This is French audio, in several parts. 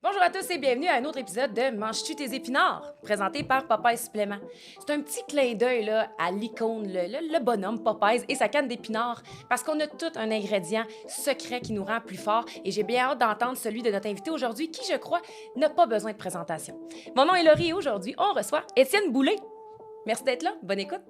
Bonjour à tous et bienvenue à un autre épisode de Manges-tu tes épinards, présenté par Popeyes Supplément. C'est un petit clin d'œil là, à l'icône, le bonhomme Popeyes et sa canne d'épinards, parce qu'on a tout un ingrédient secret qui nous rend plus forts et j'ai bien hâte d'entendre celui de notre invité aujourd'hui qui, je crois, n'a pas besoin de présentation. Mon nom est Laurie et aujourd'hui, on reçoit Étienne Boulay. Merci d'être là, bonne écoute.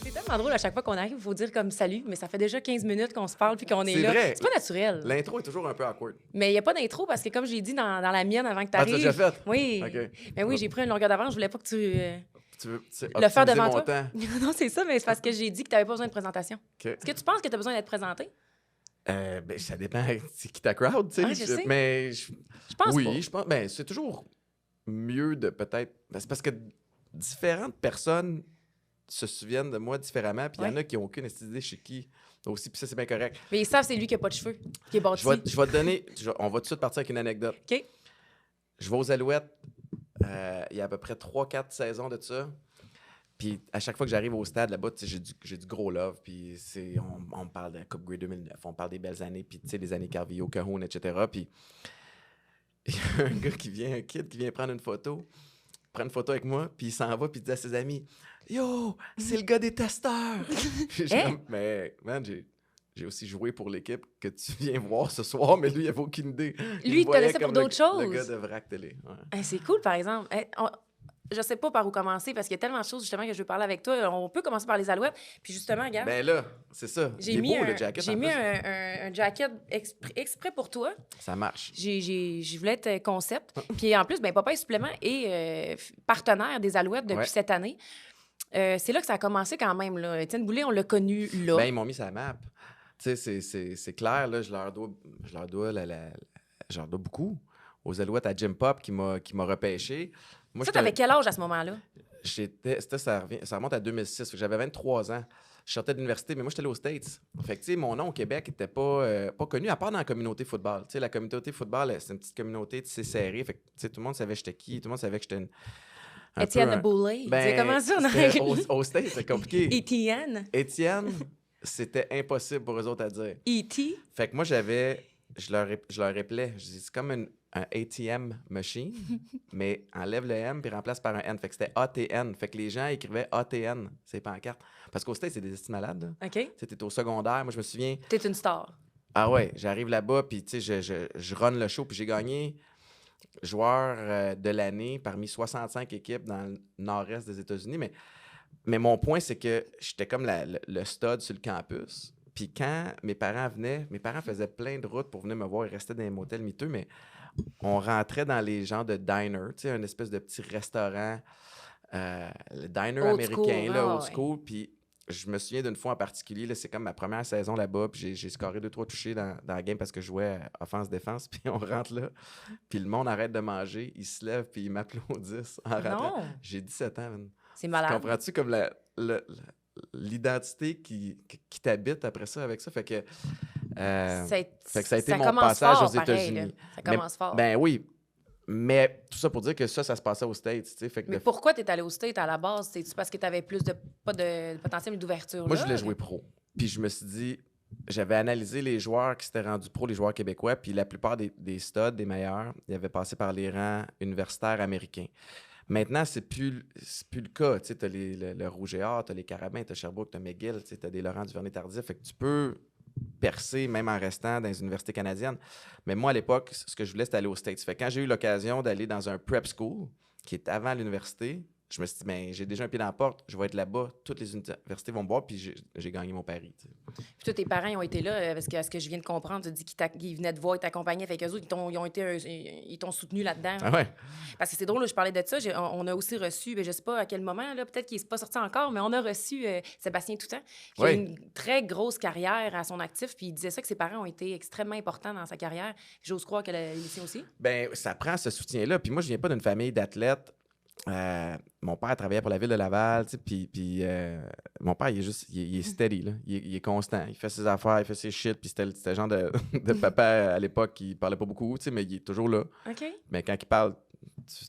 C'est tellement drôle à chaque fois qu'on arrive, il faut dire comme salut, mais ça fait déjà 15 minutes qu'on se parle puis qu'on est C'est là. vrai. C'est pas naturel. L'intro est toujours un peu awkward. Mais il n'y a pas d'intro parce que, comme j'ai dit dans la mienne avant que tu Ah, tu arrives. l'as déjà fait? Oui. OK. Mais oui, j'ai pris une longueur d'avance. Je voulais pas que tu Tu veux le faire optimiser devant mon toi. temps? Non, c'est ça, mais c'est parce que j'ai dit que tu n'avais pas besoin de présentation. OK. Est-ce que tu penses que tu as besoin d'être présenté? Ben, ça dépend. C'est qui ta crowd, tu sais. Ah, je sais. Mais Je pense oui, pas. je pense. Ben, c'est toujours mieux de peut-être. Ben, c'est parce que différentes personnes se souviennent de moi différemment, puis il y en Ouais. a qui n'ont aucune idée chez qui aussi, puis ça, c'est bien correct. Mais ils savent c'est lui qui n'a pas de cheveux, qui est bâti. Je vais te donner. On va tout de suite partir avec une anecdote. OK. Je vais aux Alouettes, il y a à peu près 3-4 saisons de ça. Puis à chaque fois que j'arrive au stade là-bas, tu sais, j'ai du gros love. Puis on me parle de la Coupe Grey 2009, on parle des belles années, puis tu sais, des années Carvillo, Cahoon, etc. Puis il y a un gars un kid qui vient prendre une photo, prend une photo avec moi, puis il s'en va, puis il dit à ses amis, Yo, c'est le gars des testeurs. Puis je Hein? comme, mais man, j'ai aussi joué pour l'équipe que tu viens voir ce soir, mais lui, il avait aucune idée. Lui, il te voyait connaissait pour comme d'autres choses. Le gars de Vrac Télé. Ouais. Hey, c'est cool, par exemple. Je sais pas par où commencer parce qu'il y a tellement de choses justement que je veux parler avec toi. On peut commencer par les Alouettes. Puis justement, regarde, Ben là, c'est ça. j'ai Il est mis, beau, un, le jacket. j'ai en mis plus. un jacket exprès pour toi. Ça marche. Je voulais être concept. Puis en plus, ben, Popeyes Supplément est partenaire des Alouettes depuis Ouais. cette année. C'est là que ça a commencé quand même. Là. Étienne Boulay, on l'a connu là. Ben, ils m'ont mis sa map. Tu sais, c'est clair, là, je leur dois beaucoup. Aux Alouettes à Jim Pop qui m'a repêché. Moi, Ça, t'avais quel âge à ce moment-là? ça remonte à 2006. Fait que j'avais 23 ans. Je sortais de l'université, mais moi, j'étais allé aux States. Fait que, tu sais, mon nom au Québec n'était pas connu, à part dans la communauté football. Tu sais, la communauté football, c'est une petite communauté, tu sais, serrée. Fait que, tu sais, tout le monde savait j'étais qui. Tout le monde savait que j'étais Étienne Boulay. C'est comment ça? On c'était aurait- aux States, c'est compliqué. Étienne. Étienne, c'était impossible pour eux autres à dire. E.T. Fait que moi, je leur rappelais, je dis, c'est comme un ATM machine, mais enlève le M puis remplace par un N. Fait que c'était ATN. Fait que les gens écrivaient ATN, c'est pancartes. Parce qu'au States, c'est des estimes malades. Là. OK? Tu sais, t'es au secondaire. Moi, je me souviens, T'es une star. ah ouais, j'arrive là-bas, puis tu sais, je run le show, puis j'ai gagné joueur de l'année parmi 65 équipes dans le nord-est des États-Unis. Mais mon point, c'est que j'étais comme le stud sur le campus. Puis quand mes parents venaient, mes parents faisaient plein de routes pour venir me voir. Ils restaient dans des motels miteux, mais on rentrait dans les genres de diner, tu sais, un espèce de petit restaurant, le diner Old américain, school, là, ah old ouais. school. Puis je me souviens d'une fois en particulier, là, c'est comme ma première saison là-bas, puis j'ai scoré 2-3 touchés dans la game parce que je jouais offense-défense, puis on rentre là, puis le monde arrête de manger, ils se lèvent, puis ils m'applaudissent en rentrant. Non. J'ai 17 ans, man. C'est malade. Comprends-tu comme l'identité qui t'habite après ça avec ça? Fait que ça a été mon commence passage fort, aux pareil, États-Unis. là. Ça commence fort. Ben oui, mais tout ça pour dire que ça se passait aux States, tu sais. Fait que Mais pourquoi t'es allé au State à la base? C'est-tu parce que t'avais plus pas de potentiel d'ouverture? moi, là? je voulais jouer pro. Puis je me suis dit, j'avais analysé les joueurs qui s'étaient rendus pro, les joueurs québécois, puis la plupart des studs, des meilleurs, ils avaient passé par les rangs universitaires américains. Maintenant, c'est plus le cas. Tu sais, t'as le Rouge et Or, t'as les Carabins, t'as Sherbrooke, t'as McGill, tu sais, t'as des Laurent Duvernay-Tardif. Fait que tu peux percer même en restant dans les universités canadiennes. Mais moi, à l'époque, ce que je voulais, c'était aller aux States. Fait que quand j'ai eu l'occasion d'aller dans un prep school, qui est avant l'université, je me suis dit, ben, j'ai déjà un pied dans la porte, je vais être là-bas, toutes les universités vont me voir, puis j'ai gagné mon pari. Tu sais. Puis toi, tes parents ils ont été là, parce que à ce que je viens de comprendre, tu dis qu'ils venaient te voir, ils t'accompagnaient. Fait qu'eux autres, ils t'ont soutenu là-dedans. Ah ouais? Parce que c'est drôle, là, je parlais de ça. On a aussi reçu, ben, je sais pas à quel moment, là, peut-être qu'il n'est pas sorti encore, mais on a reçu Sébastien Toutant, qui a Oui. une très grosse carrière à son actif. Puis il disait ça que ses parents ont été extrêmement importants dans sa carrière. J'ose croire que les siens aussi. Ben, ça prend ce soutien-là. Puis moi, je viens pas d'une famille d'athlètes. Mon père travaillait pour la ville de Laval, tu sais, puis mon père, il est steady, là. Il est constant. Il fait ses affaires, il fait ses shit, puis c'était le genre de papa à l'époque qui parlait pas beaucoup, tu sais, mais il est toujours là. OK. Mais quand il parle,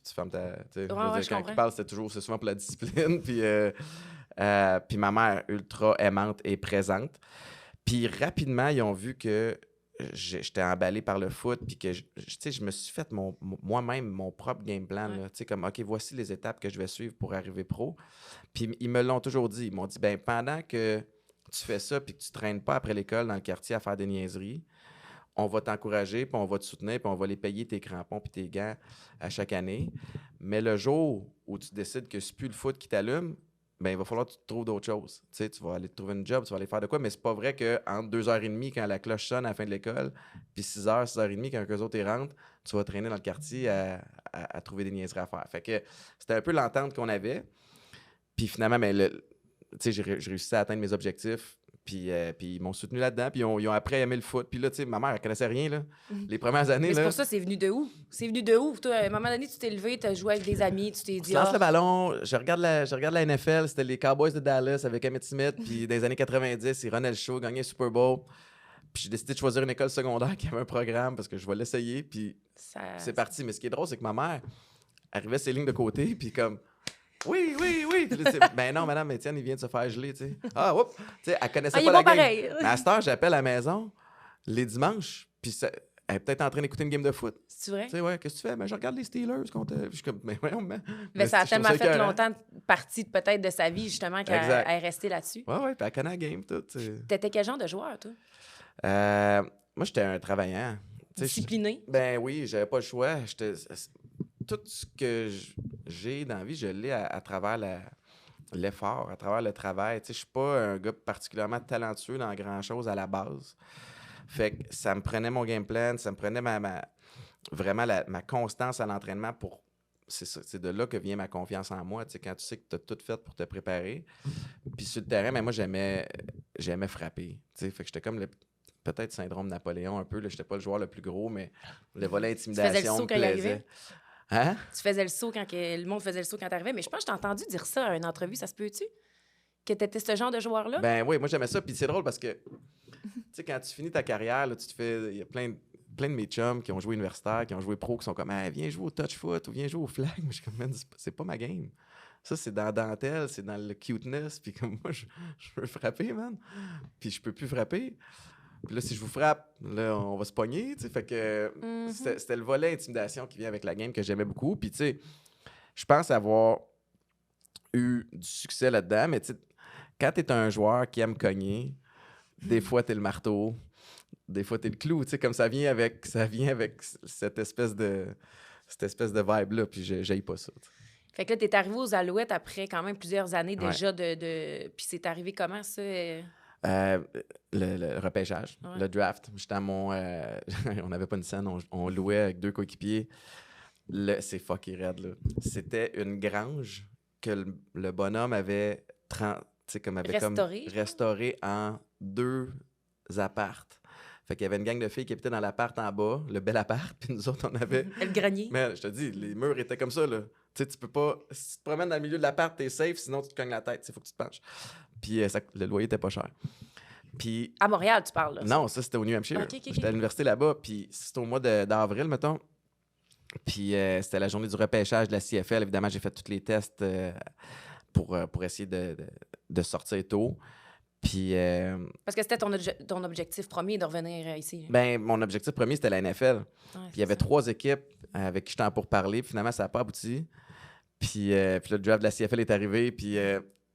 tu fermes ta... tu sais, je veux Ouais, dire, je quand comprends. il parle, c'est souvent pour la discipline. Puis ma mère, ultra aimante et présente. Puis rapidement, ils ont vu que j'étais emballé par le foot, puis que tu sais, je me suis fait moi-même mon propre game plan. Ouais. Là, tu sais, comme, OK, voici les étapes que je vais suivre pour arriver pro. Puis ils me l'ont toujours dit. Ils m'ont dit, ben pendant que tu fais ça, puis que tu traînes pas après l'école dans le quartier à faire des niaiseries, on va t'encourager, puis on va te soutenir, puis on va les payer tes crampons puis tes gants à chaque année. Mais le jour où tu décides que c'est plus le foot qui t'allume, ben il va falloir que tu te trouves d'autres choses. Tu sais, tu vas aller te trouver une job, tu vas aller faire de quoi, mais c'est pas vrai qu'entre 2h30 quand la cloche sonne à la fin de l'école, puis 6h, 6h30 quand eux autres ils rentrent, tu vas traîner dans le quartier à trouver des niaiseries à faire. Fait que c'était un peu l'entente qu'on avait. Puis finalement, tu sais, j'ai réussi à atteindre mes objectifs. Puis ils m'ont soutenu là-dedans. Puis ils ont après aimé le foot. Puis là, tu sais, ma mère, elle connaissait rien, là. Mhm. Les premières années, Mais c'est là, pour ça, c'est venu de où? C'est venu de où? Toi, à un moment donné, tu t'es levé, tu as joué avec des amis, tu t'es tu dit, lances ah, le ballon. Je regarde la NFL. C'était les Cowboys de Dallas avec Emmitt Smith. Puis dans les années 90, c'est Ronald Shaw, gagné le Super Bowl. Puis j'ai décidé de choisir une école secondaire qui avait un programme parce que je vais l'essayer. Puis ça... c'est parti. Mais ce qui est drôle, c'est que ma mère arrivait ses lignes de côté. Puis comme... Oui, oui, oui. Puis là, ben non, madame Étienne, il vient de se faire geler, tu sais. Ah, oups. Tu sais, elle connaissait Ah, il pas est la bon game. pareil. Mais à cette heure, j'appelle à la maison les dimanches, puis elle est peut-être en train d'écouter une game de foot. C'est vrai? Tu sais, ouais, qu'est-ce que tu fais? Ben, je regarde les Steelers contre. Je suis comme, mais voyons, Mais ça a je trouve tellement fait écœurant. longtemps partie peut-être de sa vie, justement, qu'elle Exact. est restée là-dessus. Ouais, ouais, puis elle connaît la game, tout. Tu sais. T'étais quel genre de joueur, toi? Moi, j'étais un travaillant. Tu sais, Discipliné? ben oui, j'avais pas le choix. Tout ce que j'ai dans la vie, je l'ai à travers l'effort, à travers le travail. Tu sais, je suis pas un gars particulièrement talentueux dans grand-chose à la base. Fait que ça me prenait mon game plan, ça me prenait vraiment ma constance à l'entraînement pour... C'est de là que vient ma confiance en moi, tu sais, quand tu sais que tu as tout fait pour te préparer. Puis sur le terrain, mais moi, j'aimais frapper. Tu sais, fait que j'étais comme peut-être syndrome Napoléon un peu. Là, j'étais pas le joueur le plus gros, mais le volet intimidation Tu faisais le saut me quand il plaisait. arrivait? Hein? Tu faisais le saut quand le monde faisait le saut quand t'arrivais. Mais je pense que je t'ai entendu dire ça à une entrevue, ça se peut-tu? Que t'étais ce genre de joueur-là? Ben oui, moi j'aimais ça. Puis c'est drôle parce que, tu sais, quand tu finis ta carrière, là, tu te fais. Il y a plein de mes chums qui ont joué universitaire, qui ont joué pro, qui sont comme, hey, viens jouer au touch foot ou viens jouer au flag. Mais je suis comme, man, c'est pas ma game. Ça, c'est dans la dentelle, c'est dans le cuteness. Puis comme moi, je veux frapper, man. Puis je peux plus frapper. Puis là, si je vous frappe, là, on va se pogner. Tu sais, fait que c'était le volet intimidation qui vient avec la game que j'aimais beaucoup. Puis tu sais, je pense avoir eu du succès là-dedans. Mais tu sais, quand t'es un joueur qui aime cogner, des fois, t'es le marteau. Des fois, t'es le clou. Tu sais, comme ça vient avec cette espèce de vibe-là. Puis j'haïs pas ça. T'sais. Fait que là, t'es arrivé aux Alouettes après quand même plusieurs années Ouais. déjà Puis c'est arrivé comment, ça? Le repêchage, Ouais. le draft. J'étais à mon... on n'avait pas une scène, on louait avec 2 coéquipiers. C'est fucké raide, là. C'était une grange que le bonhomme avait, comme restauré en 2 appartes. Fait qu'il y avait une gang de filles qui habitaient dans l'appart en bas, le bel appart, puis nous autres, on avait... Le grenier. Mais je te dis, les murs étaient comme ça, là. Tu sais, tu peux pas... Si tu te promènes dans le milieu de l'appart, t'es safe, sinon tu te cognes la tête. Il faut que tu te penches. Puis le loyer était pas cher. Puis... À Montréal, tu parles, là? Non, ça, c'était au New Hampshire. Ok. J'étais à l'université là-bas, puis c'était au mois d'avril, mettons. Puis c'était la journée du repêchage de la CFL. Évidemment, j'ai fait tous les tests pour essayer de sortir tôt. Puis... Parce que c'était ton objectif premier de revenir ici. Ben, mon objectif premier, c'était la NFL. Ouais, Puis il y avait 3 équipes avec qui j'étais en pour parler. Puis finalement, ça n'a pas abouti. Puis le draft de la CFL est arrivé. Puis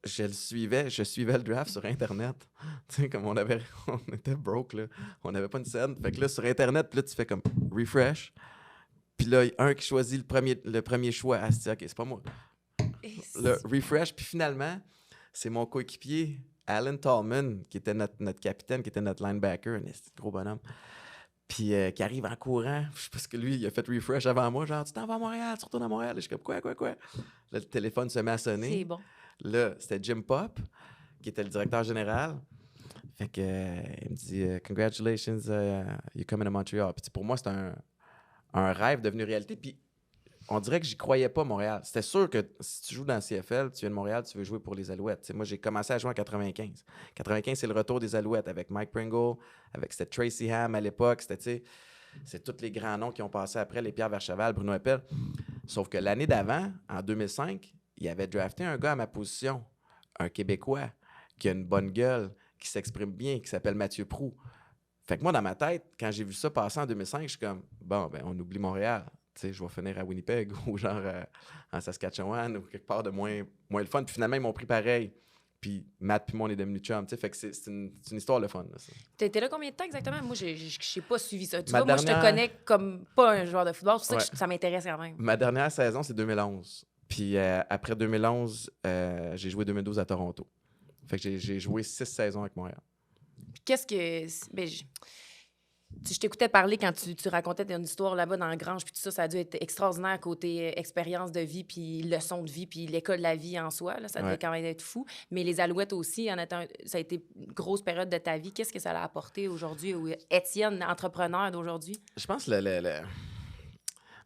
je suivais le draft sur Internet. Tu sais, comme on était broke, là. On n'avait pas une scène. Fait que là, sur Internet, puis là, tu fais comme refresh. Puis là, il y a un qui choisit le premier choix. Ah, c'est OK, c'est pas moi. Le refresh. Puis finalement, c'est mon coéquipier, Alan Tallman, qui était notre capitaine, qui était notre linebacker, un gros bonhomme. Puis qui arrive en courant. Parce que lui, il a fait refresh avant moi. Genre, tu t'en vas à Montréal, tu retournes à Montréal. Et je suis comme, quoi? Là, le téléphone se met à sonner. C'est bon. Là, c'était Jim Pop, qui était le directeur général. Fait que, il me dit « Congratulations, you're coming to Montreal ». Puis pour moi, c'était un rêve devenu réalité. Puis on dirait que j'y croyais pas, Montréal. C'était sûr que si tu joues dans le CFL, tu viens de Montréal, tu veux jouer pour les Alouettes. T'sais, moi, j'ai commencé à jouer en 95. 95, c'est le retour des Alouettes avec Mike Pringle, c'était Tracy Ham à l'époque, c'est tous les grands noms qui ont passé après, les Pierre Vercheval, Bruno Eppel. Sauf que l'année d'avant, en 2005, il avait drafté un gars à ma position, un Québécois, qui a une bonne gueule, qui s'exprime bien, qui s'appelle Mathieu Proulx. Fait que moi, dans ma tête, quand j'ai vu ça passer en 2005, je suis comme, bon, ben on oublie Montréal. Tu sais, je vais finir à Winnipeg ou genre en Saskatchewan ou quelque part de moins le fun. Puis finalement, ils m'ont pris pareil. Puis Matt puis moi, on est devenus chums. Tu sais, fait que c'est une histoire de fun. Là, ça. T'étais là combien de temps exactement? Moi, je n'ai pas suivi ça. Tu Ma vois, moi, je te dernière- connais comme pas un joueur de football. C'est pour ça Ouais. que ça m'intéresse quand même. Ma dernière saison, c'est 2011. Puis après 2011, j'ai joué 2012 à Toronto. Fait que j'ai joué 6 saisons avec Montréal. Puis qu'est-ce que... Ben, je t'écoutais parler quand tu racontais ton histoire là-bas dans la grange, puis tout ça, ça a dû être extraordinaire côté expérience de vie, puis leçon de vie, puis l'école de la vie en soi. Là, ça devait quand même être fou. Mais les Alouettes aussi, ça a été une grosse période de ta vie. Qu'est-ce que ça l'a apporté aujourd'hui? Ou Étienne, entrepreneur d'aujourd'hui? Je pense que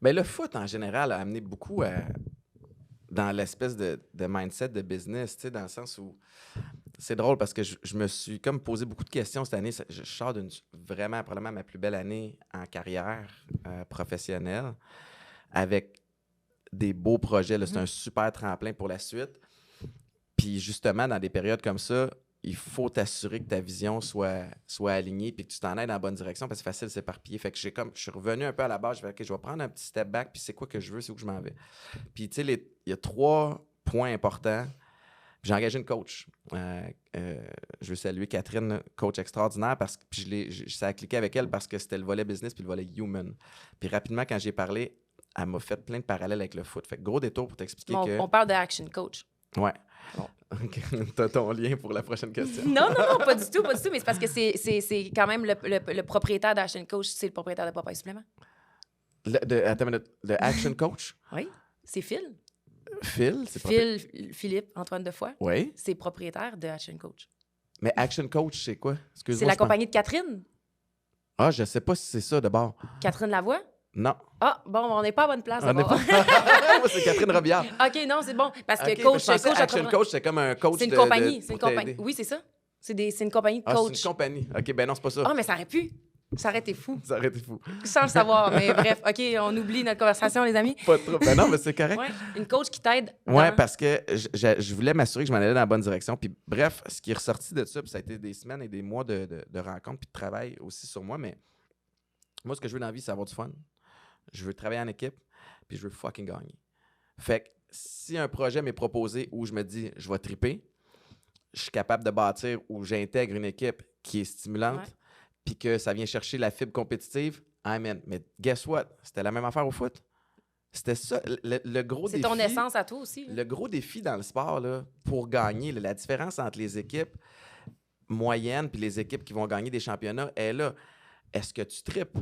le foot, en général, a amené beaucoup dans l'espèce de mindset de business, tu sais, dans le sens où c'est drôle parce que je me suis comme posé beaucoup de questions cette année. Je sors d'une vraiment, probablement ma plus belle année en carrière professionnelle avec des beaux projets. Là. C'est un super tremplin pour la suite. Puis justement, dans des périodes comme ça, il faut t'assurer que ta vision soit alignée et que tu t'en ailles dans la bonne direction parce que c'est facile de s'éparpiller. Fait que je suis revenu un peu à la base. Je vais, OK, je vais prendre un petit step back puis c'est quoi que je veux, c'est où que je m'en vais. Puis tu sais, il y a 3 points importants. J'ai engagé une coach. Je veux saluer Catherine, coach extraordinaire, parce que ça a cliqué avec elle parce que c'était le volet business puis le volet human. Puis rapidement, quand j'ai parlé, elle m'a fait plein de parallèles avec le foot. Fait que gros détour pour t'expliquer que... On parle de action coach. Ouais. Bon. T'as ton lien pour la prochaine question. Non, pas du tout, Mais c'est parce que c'est quand même le propriétaire d'Action Coach, c'est le propriétaire de Popeye Supplément. Attends une minute. Le action coach? Oui, c'est Phil. Phil, c'est Philippe Antoine Defoy. Oui. C'est propriétaire de Action Coach. Mais action coach, c'est quoi? Excuse-moi, C'est la compagnie de Catherine. Ah, je sais pas si c'est ça d'abord. Catherine Lavoie? Non. Ah, bon, on n'est pas à bonne place On n'est d'abord. pas... Moi, c'est Catherine Robillard. OK, non, c'est bon. Parce que Ok, coach, je pensais coach action coach, c'est comme un coach c'est une de- compagnie. de- C'est une pour compagnie. t'aider. Oui, c'est ça. C'est une compagnie de Ah, coach. c'est une compagnie. OK, ben non, c'est pas ça. Ah, mais ça aurait pu. Ça aurait été fou. Ça aurait été fou. Sans le savoir. Mais bref, OK, on oublie notre conversation, les amis. Pas trop. Ben non, mais c'est correct. Ouais, une coach qui t'aide. Ouais, parce que je voulais m'assurer que je m'en allais dans la bonne direction. Puis bref, ce qui est ressorti de ça, puis ça a été des semaines et des mois de rencontres puis de travail aussi sur moi. Mais moi, ce que je veux dans la vie, c'est avoir du fun. Je veux travailler en équipe, puis je veux fucking gagner. Fait que si un projet m'est proposé où je me dis, je vais triper, je suis capable de bâtir où j'intègre une équipe qui est stimulante, Ouais. puis que ça vient chercher la fibre compétitive, amen. Mais guess what? C'était la même affaire au foot. C'était ça, le gros C'est défi. ton essence à toi aussi. là. Le gros défi dans le sport, là, pour gagner, la différence entre les équipes moyennes et les équipes qui vont gagner des championnats est là. Est-ce que tu tripes?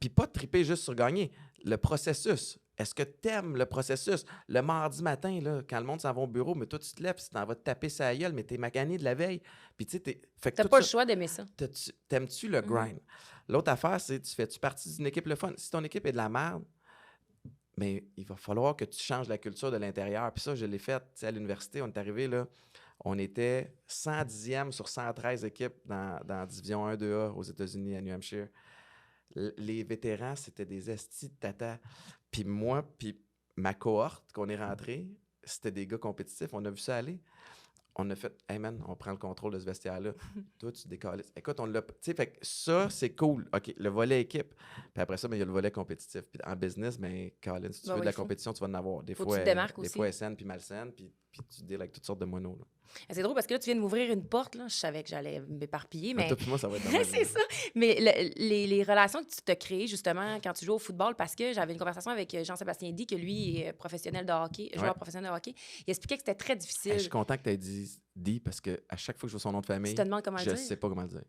Puis pas de triper juste sur gagner. Le processus. Est-ce que tu aimes le processus? Le mardi matin, là, quand le monde s'en va au bureau, mais toi, tu te lèves, tu t'en vas te taper sa gueule, mais t'es magané de la veille. Puis tu sais, T'as pas le choix d'aimer ça. T'aimes-tu le grind? L'autre affaire, c'est tu fais-tu partie d'une équipe le fun? Si ton équipe est de la merde, mais il va falloir que tu changes la culture de l'intérieur. Puis ça, je l'ai fait à l'université. On est arrivé là, on était 110e sur 113 équipes dans Division 1, 2A aux États-Unis, à New Hampshire. Les vétérans, c'était des estis de tata. Puis moi, puis ma cohorte, qu'on est rentré, c'était des gars compétitifs. On a vu ça aller. On a fait, hey man, on prend le contrôle de ce vestiaire-là. Toi, tu décolles. Écoute, on l'a. Tu sais, fait que ça, c'est cool. OK, le volet équipe. Puis après ça, il y a le volet compétitif. Puis en business, mais Colin, si tu veux de la compétition, tu vas en avoir. Des Faut que fois, tu te démarques des aussi. fois SN puis malsaine, puis tu deals avec toutes sortes de monos. Là. C'est drôle parce que là, tu viens de m'ouvrir une porte. Là. Je savais que j'allais m'éparpiller, mais... Toi puis moi, ça va être dans c'est ça. Mais les relations que tu t'as créées, justement, quand tu joues au football, parce que j'avais une conversation avec Jean-Sébastien Di, que lui est professionnel de hockey, joueur professionnel de hockey. Il expliquait que c'était très difficile. Je suis content que tu aies dit Di parce qu'à chaque fois que je vois son nom de famille, Tu te demandes comment le je dire. sais pas comment le dire.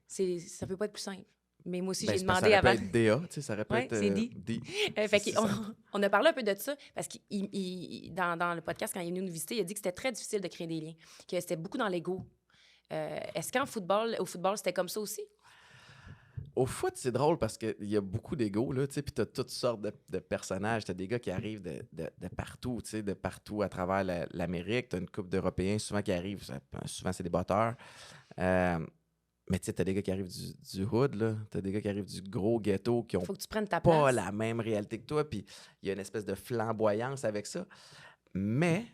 Ça peut pas être plus simple. Mais moi aussi, Ben, j'ai c'est parce que demandé ça avant. aurait pu être DA, tu sais, ça aurait pu Ouais, être c'est Di. Di. Fait C'est qu'on- ça. on a parlé un peu de ça parce que dans le podcast, quand il est venu nous visiter, il a dit que c'était très difficile de créer des liens, que c'était beaucoup dans l'ego. Est-ce qu'au football, c'était comme ça aussi? Au foot, c'est drôle parce qu'il y a beaucoup d'ego, là, tu sais, puis tu as toutes sortes de personnages. Tu as des gars qui arrivent de partout, tu sais, de partout à travers l'Amérique. Tu as une couple d'Européens souvent qui arrivent, souvent c'est des batteurs. Mais tu sais, t'as des gars qui arrivent du hood, là. T'as des gars qui arrivent du gros ghetto qui ont Faut que tu prennes ta pas place. la même réalité que toi, puis il y a une espèce de flamboyance avec ça. Mais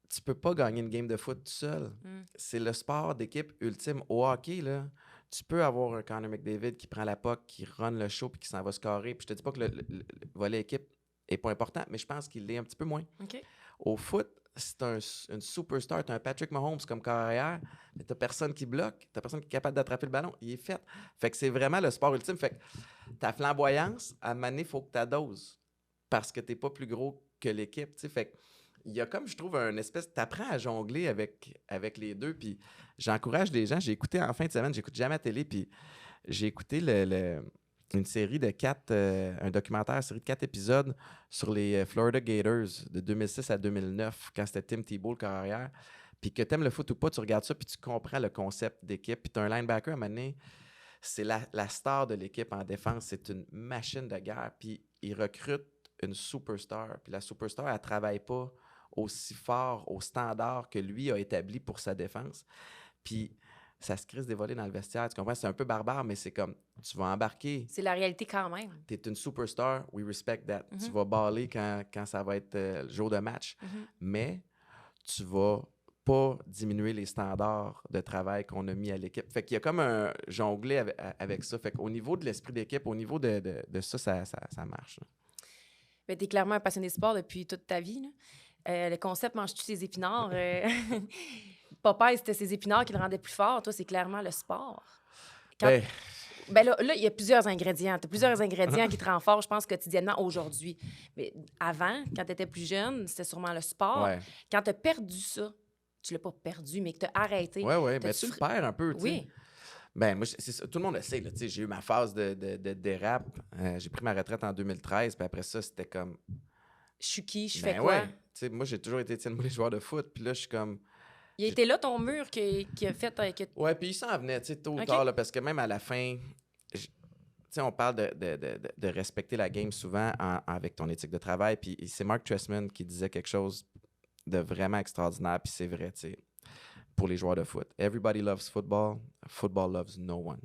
tu peux pas gagner une game de foot tout seul. C'est le sport d'équipe ultime. Au hockey, là, tu peux avoir un Connor McDavid qui prend la puck, qui run le show puis qui s'en va scorer. Puis je te dis pas que le volet équipe est pas important, mais je pense qu'il l'est un petit peu moins. OK. Au foot, c'est une superstar. Tu as un Patrick Mahomes comme carrière, mais tu personne qui bloque, tu personne qui est capable d'attraper le ballon. Il est fait. Fait que c'est vraiment le sport ultime. Fait que ta flamboyance, à un moment donné, il faut que tu doses parce que tu n'es pas plus gros que l'équipe. T'sais. Fait que il y a comme, je trouve, un espèce... Tu apprends à jongler avec les deux. Puis j'encourage les gens. J'ai écouté en fin de semaine, j'écoute jamais la télé, puis j'ai écouté une série de 4, un documentaire, une série de 4 épisodes sur les Florida Gators de 2006 à 2009, quand c'était Tim Tebow, le carrière. Puis que tu aimes le foot ou pas, tu regardes ça, puis tu comprends le concept d'équipe. Puis tu as un linebacker, à un moment donné, c'est la star de l'équipe en défense. C'est une machine de guerre. Puis il recrute une superstar. Puis la superstar, elle ne travaille pas aussi fort au standard que lui a établi pour sa défense. Puis ça se crisse des volets dans le vestiaire. Tu comprends? C'est un peu barbare, mais c'est comme, tu vas embarquer. C'est la réalité quand même. Tu es une superstar, we respect that. Tu vas baller quand ça va être le jour de match, mais tu vas pas diminuer les standards de travail qu'on a mis à l'équipe. Fait qu'il y a comme un jonglé avec ça. Fait qu'au niveau de l'esprit d'équipe, au niveau de ça, ça marche. Ben, tu es clairement un passionné de sport depuis toute ta vie. Là. Le concept manges-tu ses épinards? Popeye, c'était ses épinards qui le rendaient plus fort. Toi, c'est clairement le sport. Ben là, il y a plusieurs ingrédients. Tu as plusieurs ingrédients qui te rendent fort, je pense, quotidiennement aujourd'hui. Mais avant, quand tu étais plus jeune, c'était sûrement le sport. Ouais. Quand tu as perdu ça, tu l'as pas perdu, mais que tu as arrêté. Oui, mais tu le perds un peu, tu sais. Oui. Ben, moi, c'est ça, tout le monde le sait. Là, j'ai eu ma phase de dérape. J'ai pris ma retraite en 2013, puis après ça, c'était comme... Je suis qui? Je fais quoi? Ouais. Moi, j'ai toujours été Étienne Boulay, joueur de foot, puis là, je suis comme... Il était là, ton mur, qui a fait... Ouais, puis il s'en venait, tu sais, tôt ou tard, là, parce que même à la fin... Tu sais, on parle de respecter la game souvent avec ton éthique de travail, puis c'est Mark Trestman qui disait quelque chose de vraiment extraordinaire, puis c'est vrai, tu sais, pour les joueurs de foot. Everybody loves football, football loves no one.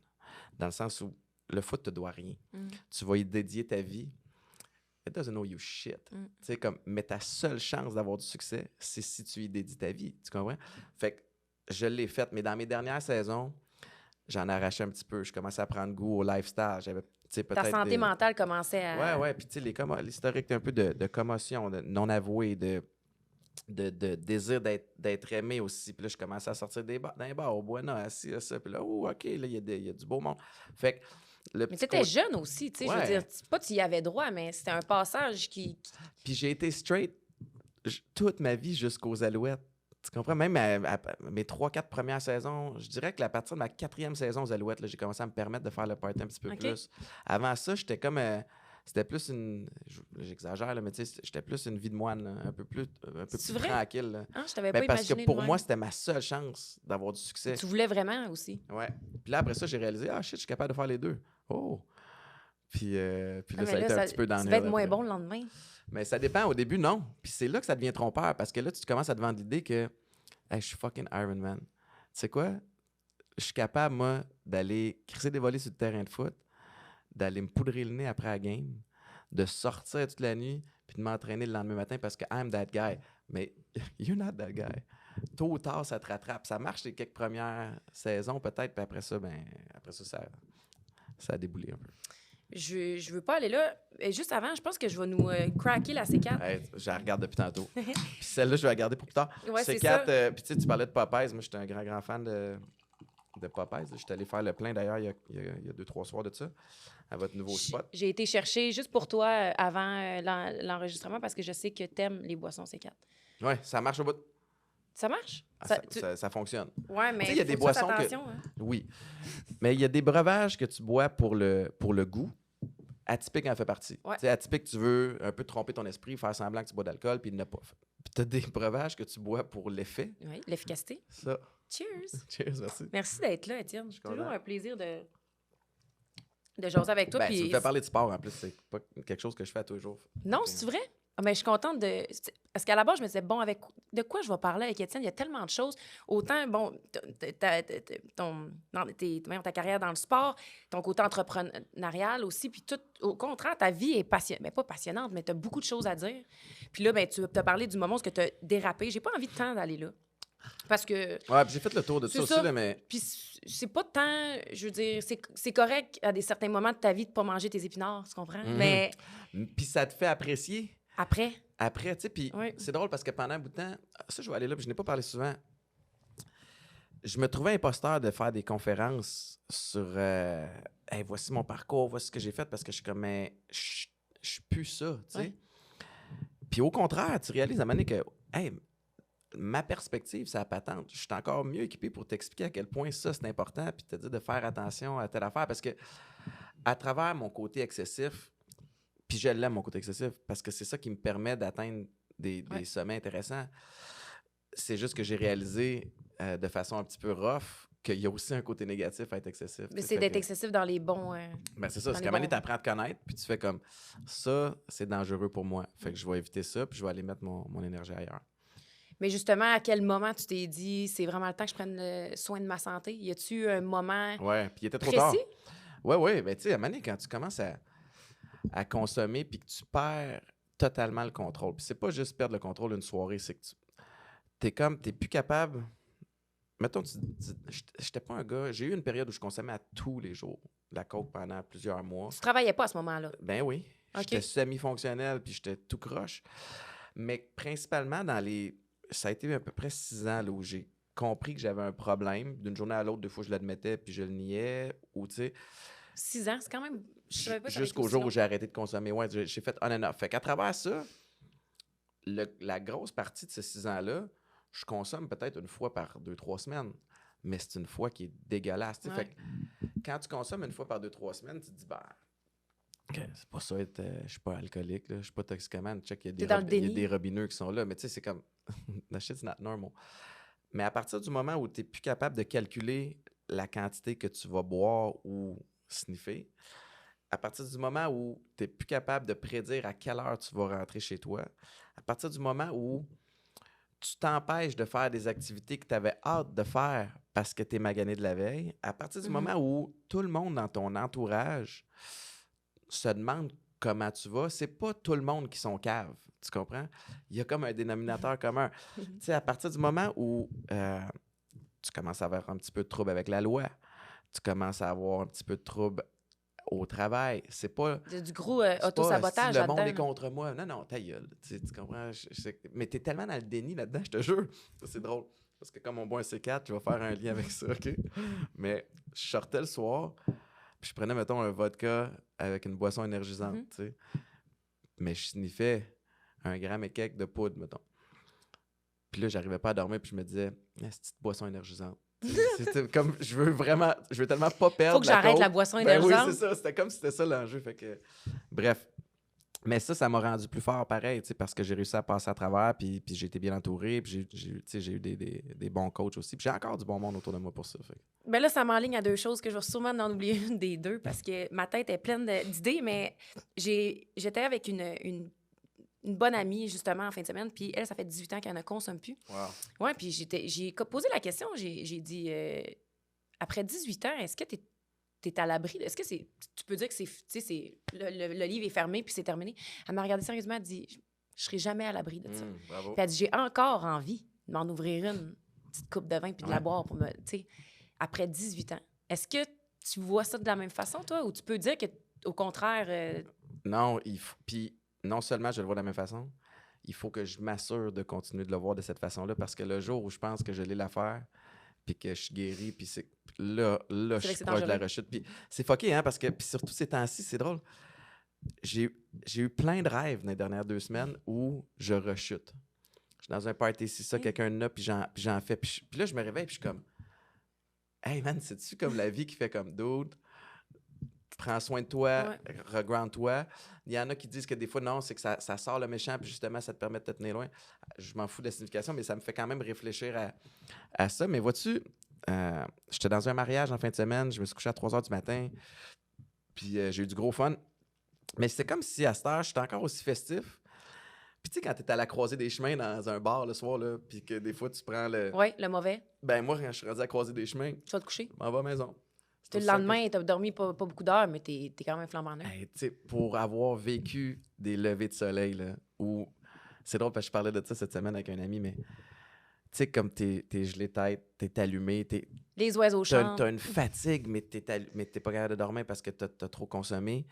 Dans le sens où le foot te doit rien. Tu vas y dédier ta vie. It doesn't know you shit. Tu sais, comme, mais ta seule chance d'avoir du succès, c'est si tu y dédies ta vie. Tu comprends? Fait que je l'ai faite, mais dans mes dernières saisons, j'en ai arraché un petit peu. Je commençais à prendre goût au lifestyle. J'avais, peut-être ta santé mentale commençait à... Ouais. Puis, tu sais, l'historique un peu de commotion, de non-avoué, de désir d'être aimé aussi. Puis là, je commençais à sortir d'un bar au Buena, assis à ça. Puis là, OK, là, il y a du beau monde. Fait que mais tu étais jeune aussi, tu sais. Ouais. Je veux dire, pas tu y avais droit, mais c'était un passage qui... Puis j'ai été straight toute ma vie jusqu'aux Alouettes. Tu comprends? Même à mes 3-4 premières saisons, je dirais que à partir de ma 4e saison aux Alouettes, là, j'ai commencé à me permettre de faire le party un petit peu plus. Avant ça, j'étais comme... c'était plus une... J'exagère, là, mais tu sais, j'étais plus une vie de moine, là, un peu plus tranquille. Là. Ah, je t'avais pas parce imaginé que pour moi, c'était ma seule chance d'avoir du succès. Tu voulais vraiment aussi. Ouais. Puis là, après ça, j'ai réalisé, shit, je suis capable de faire les deux. Oh! Puis là, ça a été un petit peu downhill. Tu vas être moins bon le lendemain. Mais ça dépend. Au début, non. Puis c'est là que ça devient trompeur, parce que là, tu commences à te vendre l'idée que hey, je suis fucking Iron Man. Tu sais quoi? Je suis capable, moi, d'aller crisser des volets sur le terrain de foot, d'aller me poudrer le nez après la game, de sortir toute la nuit, puis de m'entraîner le lendemain matin parce que I'm that guy. Mais you're not that guy. Tôt ou tard, ça te rattrape. Ça marche les quelques premières saisons, peut-être, puis après ça, ça a déboulé un peu. Je veux pas aller là. Et juste avant, je pense que je vais nous craquer la C4. Hey, je la regarde depuis tantôt. Puis celle-là, je vais la garder pour plus tard. Ouais, C4, puis tu sais, tu parlais de Popeyes. Moi, j'étais un grand fan de Popeyes. J'étais allé faire le plein, d'ailleurs, il y a 2-3 soirs de ça, à votre nouveau spot. J'ai été chercher juste pour toi avant l'enregistrement parce que je sais que t'aimes les boissons C4. Oui, ça marche au bout. Ça marche? Ça fonctionne. Oui, mais il y a des boissons attention, que... hein? Oui. Mais il y a des breuvages que tu bois pour le goût. Atypique en fait partie. Ouais. Tu sais, atypique, tu veux un peu tromper ton esprit, faire semblant que tu bois d'alcool, puis ne pas. Puis tu as des breuvages que tu bois pour l'effet. Oui, l'efficacité. Ça. Cheers! Cheers, merci. Merci d'être là, Étienne. C'est toujours content. un plaisir de jaser avec toi. Tu me fais parler de sport, en plus. C'est pas quelque chose que je fais à tous les jours. Non, c'est vrai? Ah, mais je suis contente de... Parce qu'à la base, je me disais, bon, de quoi je vais parler avec Étienne? Il y a tellement de choses. Autant, bon, ta carrière dans le sport, ton côté entrepreneurial aussi, puis tout. Au contraire, ta vie est passionnante. Mais pas passionnante, mais tu as beaucoup de choses à dire. Puis là, ben, tu as parlé du moment où tu as dérapé. J'ai pas envie de temps d'aller là. Parce que. Ouais, puis j'ai fait le tour de C'est ça aussi, ça. là, mais Puis c'est pas tant. Je veux dire, c'est correct à des certains moments de ta vie de pas manger tes épinards, tu comprends? Mais puis ça te fait apprécier après, après, tu sais, puis oui. c'est drôle parce que pendant un bout de temps, ça, je vais aller là, puis je n'ai pas parlé souvent. Je me trouvais imposteur de faire des conférences sur Hey, voici mon parcours, voici ce que j'ai fait, parce que je suis comme, mais je suis plus ça, tu sais. Ouais. Puis au contraire, tu réalises à un moment donné que, hey, ma perspective, c'est la patente. Je suis encore mieux équipé pour t'expliquer à quel point ça, c'est important, puis te dire de faire attention à telle affaire, parce que à travers mon côté excessif, puis je l'aime, mon côté excessif, parce que c'est ça qui me permet d'atteindre des sommets intéressants. C'est juste que j'ai réalisé de façon un petit peu rough qu'il y a aussi un côté négatif à être excessif. Mais c'est d'être excessif dans les bons. Ben c'est ça. dans C'est les qu'à un moment donné, bons- tu apprends à te connaître, puis tu fais comme ça, c'est dangereux pour moi. Fait que je vais éviter ça, puis je vais aller mettre mon énergie ailleurs. Mais justement, à quel moment tu t'es dit, c'est vraiment le temps que je prenne soin de ma santé? Y a-tu un moment Ouais, puis il était trop tard. précis? Ouais. Ben tu sais, à un moment donné, quand tu commences à consommer, puis que tu perds totalement le contrôle. Puis c'est pas juste perdre le contrôle une soirée, c'est que t'es plus capable. Mettons, j'étais pas un gars. J'ai eu une période où je consommais à tous les jours la coke pendant plusieurs mois. Tu travaillais pas à ce moment-là? Ben oui. OK. J'étais semi-fonctionnel, puis j'étais tout croche. Mais principalement ça a été à peu près 6 ans là, où j'ai compris que j'avais un problème. D'une journée à l'autre, des fois, je l'admettais, puis je le niais. Ou, tu sais, 6 ans, c'est quand même. Je savais pas que ça avait été jusqu'au aussi jour long. où j'ai arrêté de consommer. Ouais, j'ai fait on and off. Fait qu'à travers ça, la grosse partie de ces 6 ans-là, je consomme peut-être une fois par 2-3 semaines. Mais c'est une fois qui est dégueulasse. Tu sais. Ouais. Fait que quand tu consommes une fois par 2-3 semaines, tu te dis, ben, c'est pas ça être. Je suis pas alcoolique, là, je suis pas toxicomane. Check, il T'es y dans a le des déni. robineux qui sont là. Mais tu sais, c'est comme. The shit's not normal. Mais à partir du moment où tu n'es plus capable de calculer la quantité que tu vas boire ou sniffer, à partir du moment où tu n'es plus capable de prédire à quelle heure tu vas rentrer chez toi, à partir du moment où tu t'empêches de faire des activités que tu avais hâte de faire parce que tu es magané de la veille, à partir du moment où tout le monde dans ton entourage se demande comment tu vas, c'est pas tout le monde qui sont caves, tu comprends? Il y a comme un dénominateur commun. Tu sais, à partir du moment où tu commences à avoir un petit peu de trouble avec la loi, tu commences à avoir un petit peu de trouble au travail, c'est pas... Du gros C'est pas, auto-sabotage si le monde là-dedans. est contre moi. Non, ta gueule. Tu comprends? Mais t'es tellement dans le déni là-dedans, je te jure. Ça, c'est drôle. Parce que comme on boit un C4, je vais faire un lien avec ça, OK? Mais je sortais le soir, puis je prenais, mettons, un vodka avec une boisson énergisante, tu sais. Mais je sniffais 1 gramme et quelques de poudre, mettons. Puis là, j'arrivais pas à dormir, puis je me disais, cette petite boisson énergisante. C'était comme, je veux tellement pas perdre. Faut que j'arrête coke. la boisson Ben énergisante. oui, c'est ça. C'était comme si c'était ça l'enjeu. Fait que, bref. Mais ça m'a rendu plus fort pareil, parce que j'ai réussi à passer à travers, puis j'ai été bien entouré, puis j'ai eu des bons coachs aussi. Puis j'ai encore du bon monde autour de moi pour ça. Fait. Ben là, ça m'enligne à 2 choses que je vais sûrement en oublier une des 2 parce que ma tête est pleine d'idées, mais j'étais avec une bonne amie, justement, en fin de semaine, puis elle, ça fait 18 ans qu'elle ne consomme plus. Wow. Ouais, puis j'ai posé la question, j'ai dit, après 18 ans, est-ce que t'es à l'abri? Est-ce que tu peux dire que le livre est fermé puis c'est terminé? Elle m'a regardé sérieusement, elle dit, je serai jamais à l'abri de ça. Bravo. Puis elle dit, j'ai encore envie de m'en ouvrir une petite coupe de vin puis de la boire pour me, tu sais, après 18 ans. Est-ce que tu vois ça de la même façon, toi, ou tu peux dire que, au contraire... Non, puis non seulement je le vois de la même façon, il faut que je m'assure de continuer de le voir de cette façon-là, parce que le jour où je pense que je l'ai l'affaire, puis que je suis guéri, puis c'est là je suis proche de la rechute. Puis c'est fucké, hein, parce que puis surtout ces temps-ci, c'est drôle. J'ai eu plein de rêves dans les dernières 2 semaines où je rechute. Je suis dans un party, c'est ça, quelqu'un là, puis j'en fais. Puis là, je me réveille, puis je suis comme, hey man, c'est-tu comme la vie qui fait comme dude? Prends soin de toi, reground-toi. Il y en a qui disent que des fois, non, c'est que ça sort le méchant, puis justement, ça te permet de te tenir loin. Je m'en fous de la signification, mais ça me fait quand même réfléchir à ça. Mais vois-tu, j'étais dans un mariage en fin de semaine, je me suis couché à 3 h du matin, puis j'ai eu du gros fun. Mais c'est comme si à cette heure, j'étais encore aussi festif, Puis tu sais, quand t'es à la croisée des chemins dans un bar le soir, là, puis que des fois, tu prends le... Oui, le mauvais. Ben moi, quand je suis rendu à la croisée des chemins, Tu vas te coucher. je m'en vais à la maison. C'est Le aussi simple que lendemain, t'as dormi pas beaucoup d'heures, mais t'es quand même flambant neuf. Hey, tu sais, pour avoir vécu des levées de soleil, là, où... C'est drôle parce que je parlais de ça cette semaine avec un ami, mais tu sais, comme t'es gelé tête, t'es allumé, Les oiseaux chantent. t'as une fatigue, mais t'es pas capable de dormir parce que t'as trop consommé.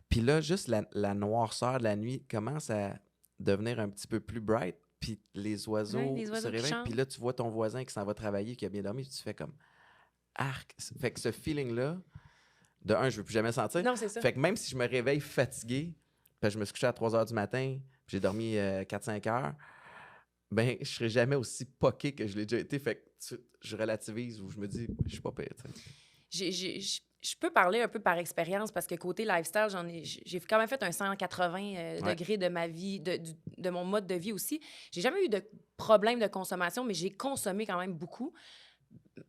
Puis là, juste la noirceur de la nuit commence à devenir un petit peu plus bright, puis les oiseaux Les se oiseaux qui réveillent, chantent. puis là, tu vois ton voisin qui s'en va travailler, qui a bien dormi, puis tu fais comme arc. Fait que ce feeling-là, de un, je veux plus jamais le sentir. Non, c'est ça. Fait que même si je me réveille fatigué, puis je me suis couché à 3 heures du matin, puis j'ai dormi 4-5 heures, ben, je serai jamais aussi poqué que je l'ai déjà été. Fait que je relativise ou je me dis, je suis pas pire, tu sais. Je peux parler un peu par expérience parce que côté lifestyle, j'ai quand même fait un 180 degrés de ma vie, de mon mode de vie aussi. J'ai jamais eu de problème de consommation, mais j'ai consommé quand même beaucoup.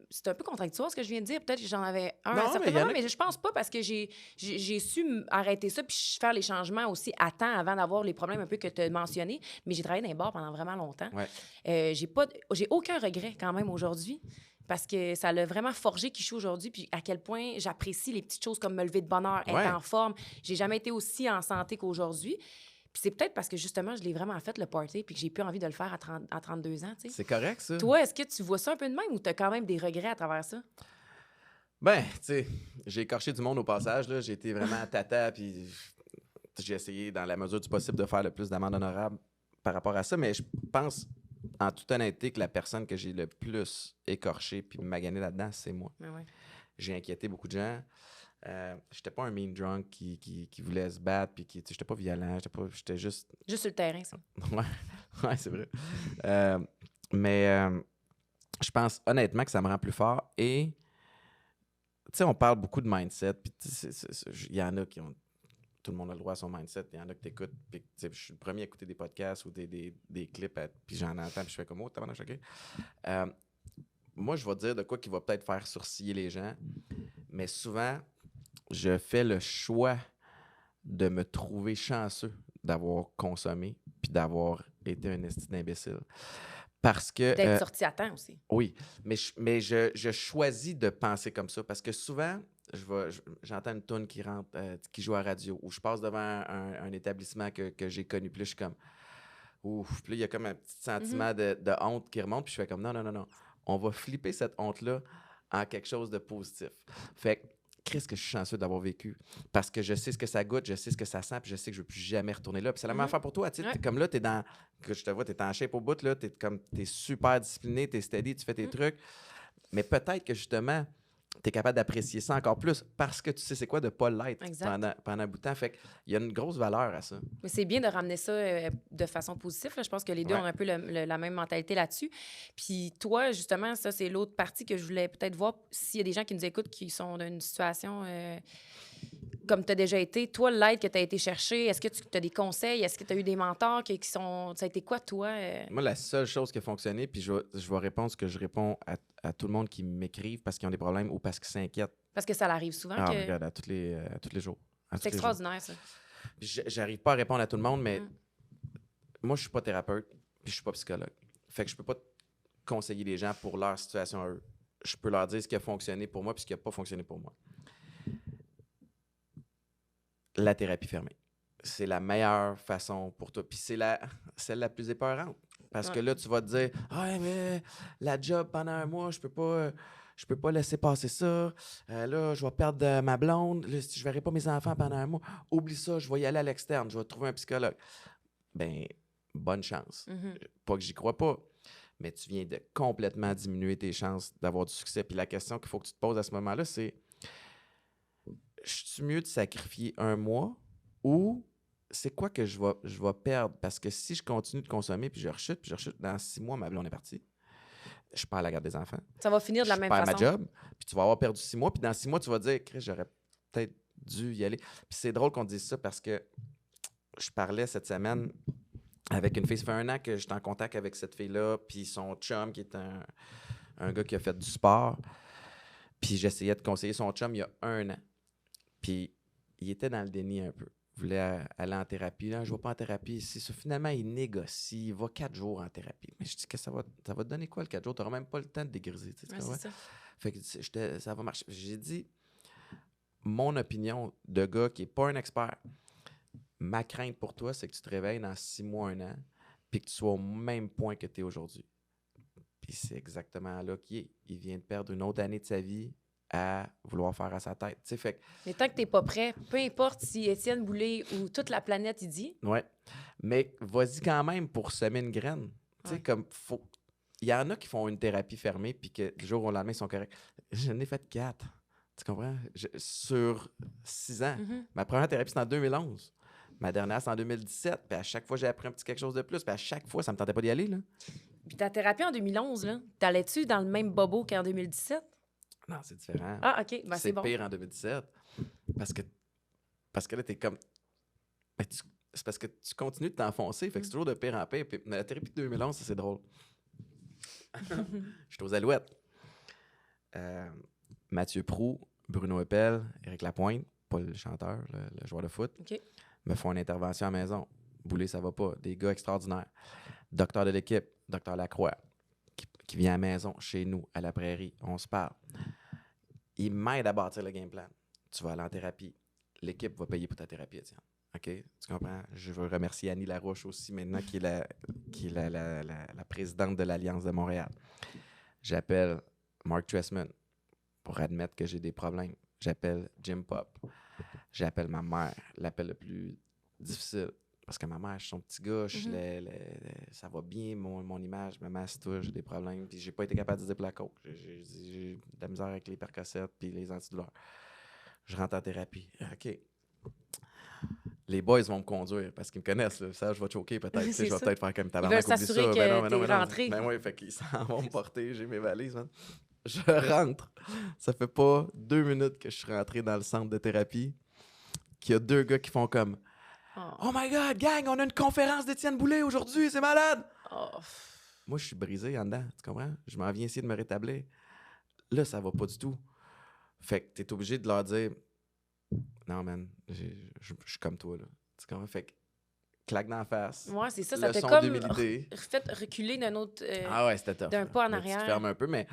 C'est un peu contradictoire ce que je viens de dire. Peut-être que j'en avais un Non, à un certain mais il y en moment, a mais je pense pas parce que j'ai su arrêter ça puis faire les changements aussi à temps avant d'avoir les problèmes un peu que tu as mentionnés. Mais j'ai travaillé dans les bars pendant vraiment longtemps. Ouais. J'ai aucun regret quand même aujourd'hui parce que ça l'a vraiment forgé qui je suis aujourd'hui puis à quel point j'apprécie les petites choses comme me lever de bonne heure, être Ouais. en forme. J'ai jamais été aussi en santé qu'aujourd'hui. Puis c'est peut-être parce que justement, je l'ai vraiment fait le party puis que j'ai plus envie de le faire à 32 ans, tu sais. C'est correct, ça. Toi, est-ce que tu vois ça un peu de même ou tu as quand même des regrets à travers ça? Ben, tu sais, j'ai écorché du monde au passage, là. J'ai été vraiment tata, puis j'ai essayé, dans la mesure du possible, de faire le plus d'amendes honorables par rapport à ça. Mais je pense, en toute honnêteté, que la personne que j'ai le plus écorché puis magané là-dedans, c'est moi. Ben ouais. J'ai inquiété beaucoup de gens. J'étais pas un mean drunk qui voulait se battre, puis j'étais pas violent, j'étais juste... Juste sur le terrain, ça. ouais, c'est vrai. Mais je pense honnêtement que ça me rend plus fort. Et, tu sais, on parle beaucoup de mindset, puis il y en a qui ont... Tout le monde a le droit à son mindset. Il y en a que t'écoutes, puis je suis le premier à écouter des podcasts ou des clips, puis j'en entends, puis je fais comme « Oh, t'as mal choqué. » Moi, je vais dire de quoi qui va peut-être faire sourciller les gens, mais souvent, je fais le choix de me trouver chanceux d'avoir consommé puis d'avoir été un esti d'imbécile. Parce que... D'être sorti à temps aussi. Oui, mais je choisis de penser comme ça parce que souvent, j'entends une toune qui rentre, qui joue à la radio ou je passe devant un établissement que j'ai connu. Puis là, je suis comme... Ouf! Puis là, il y a comme un petit sentiment de honte qui remonte. Puis je fais comme non. On va flipper cette honte-là en quelque chose de positif. Fait que, Christ, que je suis chanceux d'avoir vécu. Parce que je sais ce que ça goûte, je sais ce que ça sent, puis je sais que je ne veux plus jamais retourner là. Puis c'est la même affaire pour toi. Tu sais, Ouais. t'es comme là, t'es dans... Que je te vois, t'es en shape au bout, là. T'es super discipliné, t'es steady, tu fais tes trucs. Mais peut-être que justement, t'es capable d'apprécier ça encore plus parce que tu sais c'est quoi de ne pas l'être pendant un bout de temps. Fait qu'il y a une grosse valeur à ça. Mais c'est bien de ramener ça de façon positive. Là. Je pense que les deux ont un peu la même mentalité là-dessus. Puis toi, justement, ça, c'est l'autre partie que je voulais peut-être voir s'il y a des gens qui nous écoutent qui sont dans une situation comme tu as déjà été. Toi, l'aide que tu as été chercher, est-ce que tu as des conseils? Est-ce que tu as eu des mentors qui sont... Ça a été quoi, toi? Moi, la seule chose qui a fonctionné, puis je vais répondre ce que je réponds à tout le monde qui m'écrivent parce qu'ils ont des problèmes ou parce qu'ils s'inquiètent. Parce que ça arrive souvent. Regarde, à tous les jours. C'est extraordinaire, ça. J'arrive pas à répondre à tout le monde, mais moi, je suis pas thérapeute, puis je suis pas psychologue. Fait que je peux pas conseiller les gens pour leur situation à eux. Je peux leur dire ce qui a fonctionné pour moi puis ce qui a pas fonctionné pour moi. La thérapie fermée. C'est la meilleure façon pour toi. Puis c'est celle la plus épeurante. Parce que là, tu vas te dire « Ah, mais la job pendant un mois, je peux pas laisser passer ça. Là, je vais perdre ma blonde. Là, je verrai pas mes enfants pendant un mois. Oublie ça, je vais y aller à l'externe. Je vais trouver un psychologue. » Ben, bonne chance. Pas que j'y crois pas. Mais tu viens de complètement diminuer tes chances d'avoir du succès. Puis la question qu'il faut que tu te poses à ce moment-là, c'est je suis mieux de sacrifier un mois ou c'est quoi que je vais perdre? Parce que si je continue de consommer puis je rechute, dans 6 mois, ma blonde est partie. Je perds la garde des enfants. Ça va finir de la même façon. Je perds ma job, puis tu vas avoir perdu 6 mois, puis dans 6 mois, tu vas dire, Chris, j'aurais peut-être dû y aller. Puis c'est drôle qu'on dise ça parce que je parlais cette semaine avec une fille. Ça fait 1 an que j'étais en contact avec cette fille-là, puis son chum, qui est un gars qui a fait du sport. Puis j'essayais de conseiller son chum il y a 1 an. Puis il était dans le déni un peu. voulait aller en thérapie. Là, je ne vais pas en thérapie. Finalement, il négocie. Il va 4 jours en thérapie. Mais je dis que ça va te donner quoi, le 4 jours? Tu n'auras même pas le temps de dégriser. Tu sais, Ouais, c'est ça. Fait que ça va marcher. J'ai dit mon opinion de gars qui n'est pas un expert. Ma crainte pour toi, c'est que tu te réveilles dans 6 mois, 1 an, puis que tu sois au même point que tu es aujourd'hui. Puis c'est exactement là qu'il est. Il vient de perdre une autre année de sa vie à vouloir faire à sa tête. Tu sais, fait que, Mais tant que t'es pas prêt, peu importe si Étienne Boulay ou toute la planète, il dit. ouais. Mais vas-y quand même pour semer une graine. Tu sais, Ouais. comme faut. Il y en a qui font une thérapie fermée, puis que du jour au lendemain, ils sont corrects. J'en ai fait 4. Tu comprends? Sur 6 ans. Mhm. Ma première thérapie, c'était en 2011. Ma dernière, c'est en 2017. Puis à chaque fois, j'ai appris un petit quelque chose de plus. Puis à chaque fois, ça me tentait pas d'y aller, là. Puis ta thérapie en 2011, là, t'allais-tu dans le même bobo qu'en 2017? Non, c'est différent. Ah, OK, ben c'est C'est bon. pire en 2017. Parce que là, t'es comme... Ben, c'est parce que tu continues de t'enfoncer. Fait que c'est toujours de pire en pire. Mais la thérapie de 2011, ça, c'est drôle. J'étais aux Alouettes. Mathieu Proulx, Bruno Eppel, Éric Lapointe, pas le chanteur, le joueur de foot, OK. me font une intervention à la maison. Boulay, ça va pas. Des gars extraordinaires. Docteur de l'équipe, Docteur Lacroix, qui vient à la maison, chez nous, à la prairie. On se parle. Il m'aide à bâtir le game plan. Tu vas aller en thérapie. L'équipe va payer pour ta thérapie, Étienne. OK? Tu comprends? Je veux remercier Annie Larouche aussi, maintenant, qui est la présidente de l'Alliance de Montréal. J'appelle Mark Trestman pour admettre que j'ai des problèmes. J'appelle Jim Pop. J'appelle ma mère, l'appel le plus difficile. Parce que ma mère, je suis son petit gars, ça va bien, mon image, maman, c'est toi, j'ai des problèmes. Puis j'ai pas été capable de dire la coke. J'ai de la misère avec les percocets puis les antidouleurs. Je rentre en thérapie. OK. Les boys vont me conduire parce qu'ils me connaissent. Là. Ça, je vais choquer peut-être. C'est Je vais ça. peut-être faire comme Ils veulent tabarnak, oublie s'assurer ça. que Ben non, t'es ben non. rentré. Ben oui, fait qu'ils s'en vont me porter. J'ai mes valises, man. Je rentre. Ça fait pas 2 minutes que je suis rentré dans le centre de thérapie qu'il y a 2 gars qui font comme Oh my God, gang, on a une conférence d'Étienne Boulay aujourd'hui, c'est malade! Oh. Moi, je suis brisé en dedans, tu comprends? Je m'en viens essayer de me rétablir. Là, ça va pas du tout. Fait que t'es obligé de leur dire Non, man, je suis comme toi, là. Tu comprends? Fait que claque dans la face. Ouais, c'est ça. Ça t'a Leçon comme d'humilité. fait reculer d'un autre. Ah ouais, c'était tough. d'un là. pas en Là, tu te arrière. fermes un peu, mais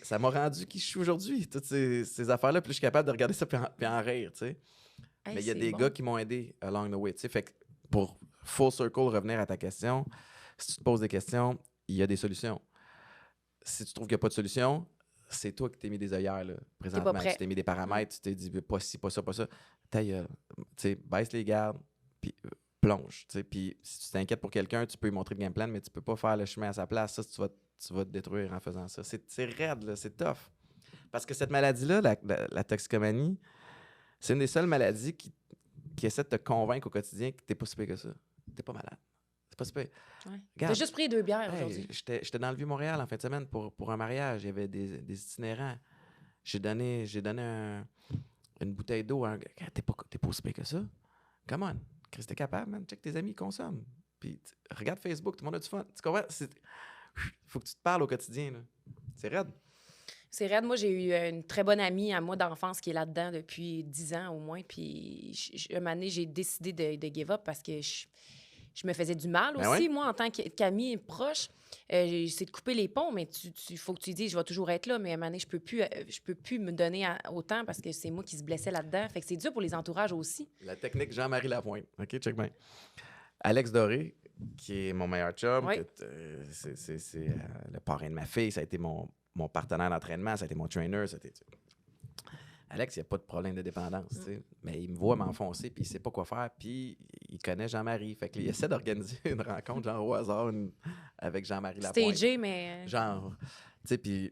ça m'a rendu qui je suis aujourd'hui. Toutes ces affaires-là, puis je suis capable de regarder ça puis en rire, tu sais. Hey, Mais il y a c'est des bon. gars qui m'ont aidé along the way. Tu sais, fait que pour full circle, revenir à ta question, si tu te poses des questions, il y a des solutions. Si tu trouves qu'il n'y a pas de solution, c'est toi qui t'es mis des œillères, là, présentement. prêt. Tu t'es mis des paramètres, tu t'es dit pas ci, pas ça, pas ça. Ta gueule. Tu sais, baisse les gardes, puis plonge. Tu sais, puis si tu t'inquiètes pour quelqu'un, tu peux lui montrer le game plan, mais tu peux pas faire le chemin à sa place. Ça, tu vas te détruire en faisant ça. C'est raide, là, c'est tough. Parce que cette maladie-là, la toxicomanie, c'est une des seules maladies qui essaie de te convaincre au quotidien que t'es pas si pire que ça. T'es pas malade. C'est pas si pire. Ouais. Regarde, T'as juste pris 2 bières hey, aujourd'hui. j'étais dans le Vieux-Montréal en fin de semaine pour un mariage. Il y avait des itinérants. J'ai donné une bouteille d'eau à un gars. T'es pas aussi pire que ça. Come on. Chris, t'es capable, man. Check tes amis, ils consomment. Puis regarde Facebook, tout le monde a du fun. Tu comprends? Faut que tu te parles au quotidien. Là. C'est raide. C'est raide. Moi, j'ai eu une très bonne amie à moi d'enfance qui est là-dedans depuis 10 ans au moins. Puis, un moment donné, j'ai décidé de give up parce que je me faisais du mal Ben aussi, ouais. moi, en tant qu'amie proche. C'est de couper les ponts, mais faut que tu dises, je vais toujours être là, mais à un moment donné, je peux plus me donner autant parce que c'est moi qui se blessais là-dedans. Fait que c'est dur pour les entourages aussi. La technique Jean-Marie Lapointe. OK, check bien. Alex Doré, qui est mon meilleur chum, Oui. c'est le parrain de ma fille, ça a été mon partenaire d'entraînement, ça a été mon trainer. Alex, il n'y a pas de problème de dépendance, tu sais. Mais il me voit m'enfoncer, puis il ne sait pas quoi faire, puis il connaît Jean-Marie. Fait qu'il essaie d'organiser une rencontre, genre au hasard, avec Jean-Marie Lapointe. Stagé, mais... Genre, tu sais, puis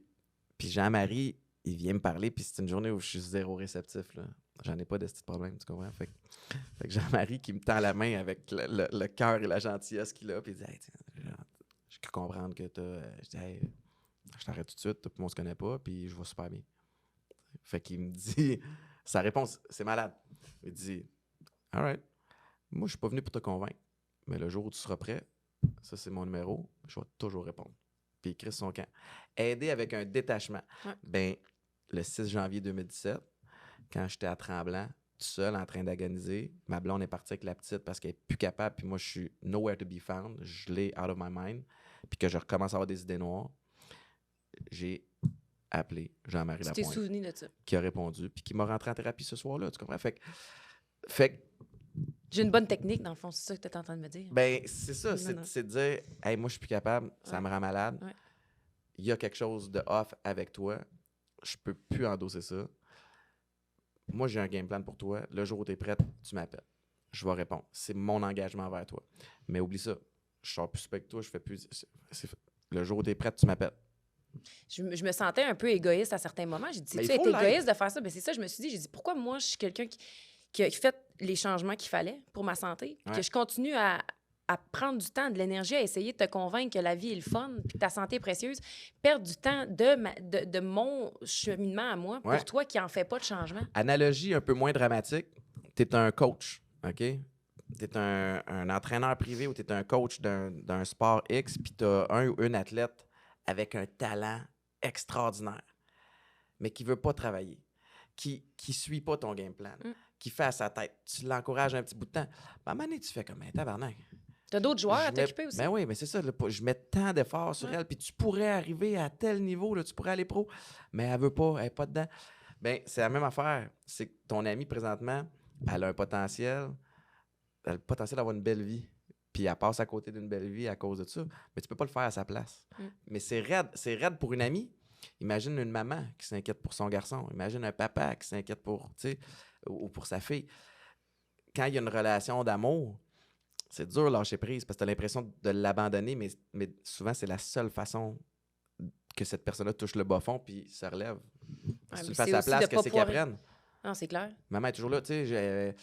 Jean-Marie, il vient me parler, puis c'est une journée où je suis zéro réceptif, là. J'en ai pas de ce petit problème, tu comprends? Fait que Jean-Marie qui me tend la main avec le cœur et la gentillesse qu'il a, puis il dit hey, tiens, je peux comprendre que t'as. Je dis hey, je t'arrête tout de suite, tout le monde se connaît pas, puis je vais super bien. Fait qu'il me dit, sa réponse, c'est malade. Il dit all right, moi je suis pas venu pour te convaincre, mais le jour où tu seras prêt, ça c'est mon numéro, je vais toujours répondre. Puis il écrit sur son camp. Aider avec un détachement. Ouais. Ben, le 6 janvier 2017, quand j'étais à Tremblant, seul en train d'agoniser. Ma blonde est partie avec la petite parce qu'elle est plus capable, puis moi, je suis nowhere to be found. Je l'ai out of my mind, puis que je recommence à avoir des idées noires. J'ai appelé Jean-Marie Tu t'es Lapointe, souvenu de ça. qui a répondu, puis qui m'a rentré en thérapie ce soir-là, tu comprends? Fait que, J'ai une bonne technique, dans le fond, c'est ça que tu es en train de me dire. ben, c'est ça, Non, non. c'est de dire, hey, moi, je suis plus capable, ça Ouais. me rend malade. Ouais. Il y a quelque chose de off avec toi, je peux plus endosser ça. Moi, j'ai un game plan pour toi. Le jour où tu es prête, tu m'appelles. Je vais répondre. C'est mon engagement envers toi. Mais oublie ça. Je sors plus avec toi, je fais plus. Le jour où tu es prête, tu m'appelles. Je me sentais un peu égoïste à certains moments. J'ai dit, Mais tu il es faut l'être. égoïste de faire ça. Ben, c'est ça, je me suis dit, j'ai dit, pourquoi moi, je suis quelqu'un qui a fait les changements qu'il fallait pour ma santé, puis Ouais. que je continue à prendre du temps, de l'énergie, à essayer de te convaincre que la vie est le fun, puis que ta santé est précieuse, perdre du temps de mon cheminement à moi Ouais. pour toi qui en fais pas de changement. Analogie un peu moins dramatique. Tu es un coach, OK? Tu es un entraîneur privé ou tu es un coach d'un sport X, puis tu as un ou une athlète avec un talent extraordinaire, mais qui veut pas travailler, qui suit pas ton game plan, qui fait à sa tête. Tu l'encourages un petit bout de temps. À un moment donné, tu fais comme un tabarnak. Tu as d'autres joueurs à Je mets- t'occuper aussi. Ben oui, mais c'est ça. Là, je mets tant d'efforts sur Ouais. elle, puis tu pourrais arriver à tel niveau, là, tu pourrais aller pro, mais elle veut pas, elle n'est pas dedans. Ben, c'est la même affaire. C'est que ton amie, présentement, elle a un potentiel, elle a le potentiel d'avoir une belle vie, puis elle passe à côté d'une belle vie à cause de ça, mais tu peux pas le faire à sa place. Mais c'est raide pour une amie. Imagine une maman qui s'inquiète pour son garçon. Imagine un papa qui s'inquiète pour, tu sais, ou pour sa fille. Quand il y a une relation d'amour, c'est dur de lâcher prise parce que tu as l'impression de l'abandonner, mais souvent, c'est la seule façon que cette personne-là touche le bas fond puis se relève. Ouais, Si tu mais le fais à c'est sa aussi place, de que pas c'est qu'elle pouvoir- prenne. Non, c'est clair. Maman est toujours là. Tu sais, j'ai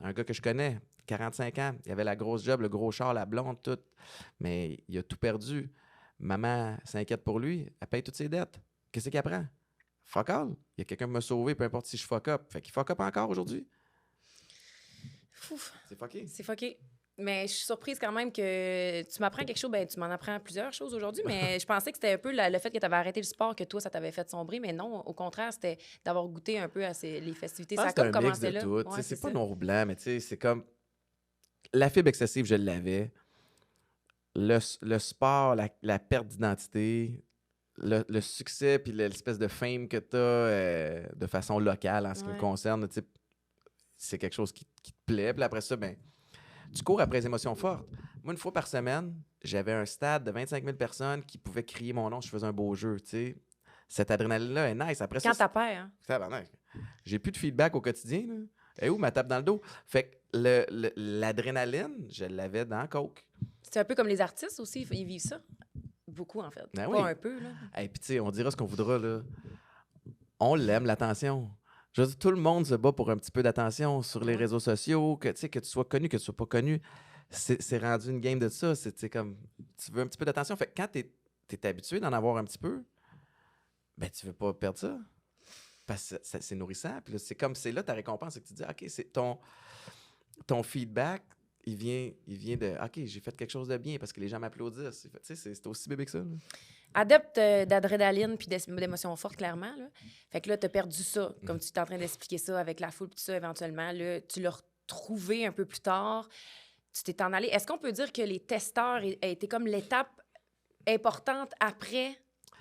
un gars que je connais, 45 ans, il avait la grosse job, le gros char, la blonde, tout. Mais il a tout perdu. Maman s'inquiète pour lui. Elle paye toutes ses dettes. Qu'est-ce qu'elle prend? Fuck all. Il y a quelqu'un qui m'a sauvé, peu importe si je fuck up. Fait qu'il fuck up encore aujourd'hui. Ouf. C'est fucké. C'est fucké. Mais je suis surprise quand même que tu m'apprends quelque chose. Ben, tu m'en apprends plusieurs choses aujourd'hui, mais je pensais que c'était un peu le fait que tu avais arrêté le sport, que toi, ça t'avait fait sombrer. Mais non, au contraire, c'était d'avoir goûté un peu à les festivités. Je pense Ça a que c'est comme un mix commencé de là. tout. Tu sais, Ouais, c'est pas ça. noir ou blanc, mais tu sais, c'est comme... La fibre excessive, je l'avais. Le sport, la perte d'identité, le succès puis l'espèce de fame que tu as de façon locale en ce qui me Ouais. concerne, tu sais, c'est quelque chose qui te plaît. Puis après ça, ben, tu cours après les émotions fortes. Moi, une fois par semaine, j'avais un stade de 25 000 personnes qui pouvaient crier mon nom si je faisais un beau jeu. Tu sais. Cette adrénaline-là est nice. Après Quand ça, t'as peur, hein? tabarnak. J'ai plus de feedback au quotidien. Là. Et où ma tape dans le dos? Fait que l'adrénaline, je l'avais dans Coke. C'est un peu comme les artistes aussi, ils vivent ça. Beaucoup, en fait. Ben Pas oui. un peu, là. Et puis, tu sais, on dira ce qu'on voudra, là. On l'aime, l'attention. Je veux dire, tout le monde se bat pour un petit peu d'attention sur les Ouais. réseaux sociaux, que tu sois connu, que tu sois pas connu. C'est rendu une game de ça. C'est comme, tu veux un petit peu d'attention. Fait que quand t'es habitué d'en avoir un petit peu, ben, tu veux pas perdre ça. Parce que c'est nourrissant. Puis là, c'est là ta récompense, c'est que tu te dis, OK, c'est ton feedback, il vient de, OK, j'ai fait quelque chose de bien parce que les gens m'applaudissent. Tu sais, c'est aussi bébé que ça. Là. Adepte d'adrénaline puis d'émotions fortes, clairement. Là. Fait que là, tu as perdu ça, comme tu es en train d'expliquer ça avec la foule, puis tout ça, éventuellement. Là, tu l'as retrouvé un peu plus tard. Tu t'es en allé. Est-ce qu'on peut dire que les testeurs a été comme l'étape importante après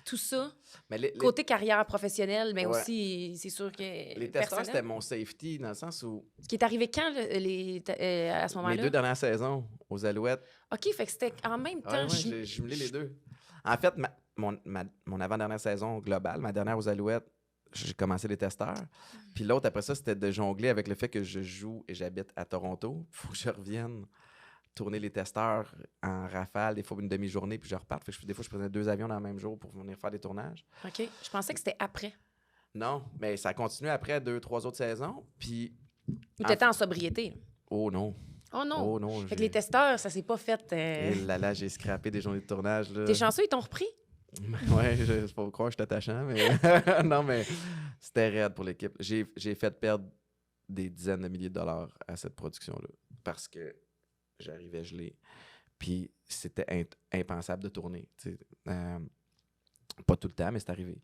tout ça? Mais Côté carrière professionnelle, mais Ouais. aussi, c'est sûr que. les testeurs, personnel. c'était mon safety dans le sens où Ce qui est arrivé quand, à ce mes moment-là? 2 dernières saisons aux Alouettes, OK, fait que c'était en même temps. j'ai jumelé les deux. En fait, mon avant-dernière saison globale, ma dernière aux Alouettes, j'ai commencé les testeurs. Puis l'autre, après ça, c'était de jongler avec le fait que je joue et j'habite à Toronto. Il faut que je revienne tourner les testeurs en rafale, des fois une demi-journée, puis je reparte. Fait que des fois, je prenais 2 avions dans le même jour pour venir faire des tournages. OK. Je pensais que c'était après. Non, mais ça a continué après 2-3 autres saisons. Puis, Ou t'étais en sobriété. oh non. Oh non. Oh non. Fait que les testeurs, ça s'est pas fait. Et là, j'ai scrappé des journées de tournage. Là. T'es chanceux, ils t'ont repris? Ouais, je faut pas croire que je suis attachant, mais non, mais c'était raide pour l'équipe. J'ai fait perdre des dizaines de milliers de dollars à cette production-là parce que j'arrivais gelé. Puis c'était impensable de tourner. Tu sais. Pas tout le temps, mais c'est arrivé.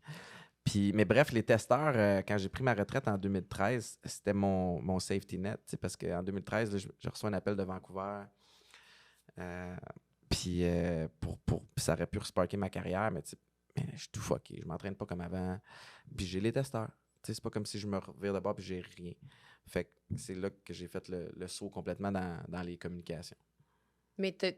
Puis, mais bref, les testeurs, quand j'ai pris ma retraite en 2013, c'était mon safety net, tu sais, parce qu'en 2013, là, je reçois un appel de Vancouver. euh, puis ça aurait pu resparker ma carrière, mais tu sais, mais je suis tout fucké. Je m'entraîne pas comme avant. Puis j'ai les testeurs. Tu sais, c'est pas comme si je me revire de bord puis j'ai rien. Fait que c'est là que j'ai fait le saut complètement dans les communications. Mais t'as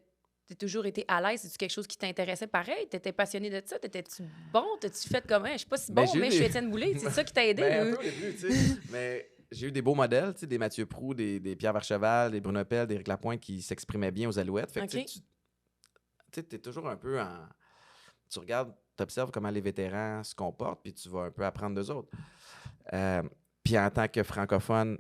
toujours été à l'aise? C'est-tu quelque chose qui t'intéressait pareil? T'étais passionné de ça? T'étais-tu bon? T'as-tu fait comme, je suis pas si bon, J'ai eu mais je suis Étienne Boulay. C'est ça qui t'a aidé? Ben, un peu au début, tu sais. Mais j'ai eu des beaux modèles, tu sais, des Mathieu Proulx, des Pierre Vercheval, des Bruno Pelle, des Éric Lapointe qui s'exprimaient bien aux Alouettes. Fait que OK. tu sais, t'es toujours un peu en... Tu regardes, tu observes comment les vétérans se comportent, puis tu vas un peu apprendre d'eux autres. Euh, Puis en tant que francophone,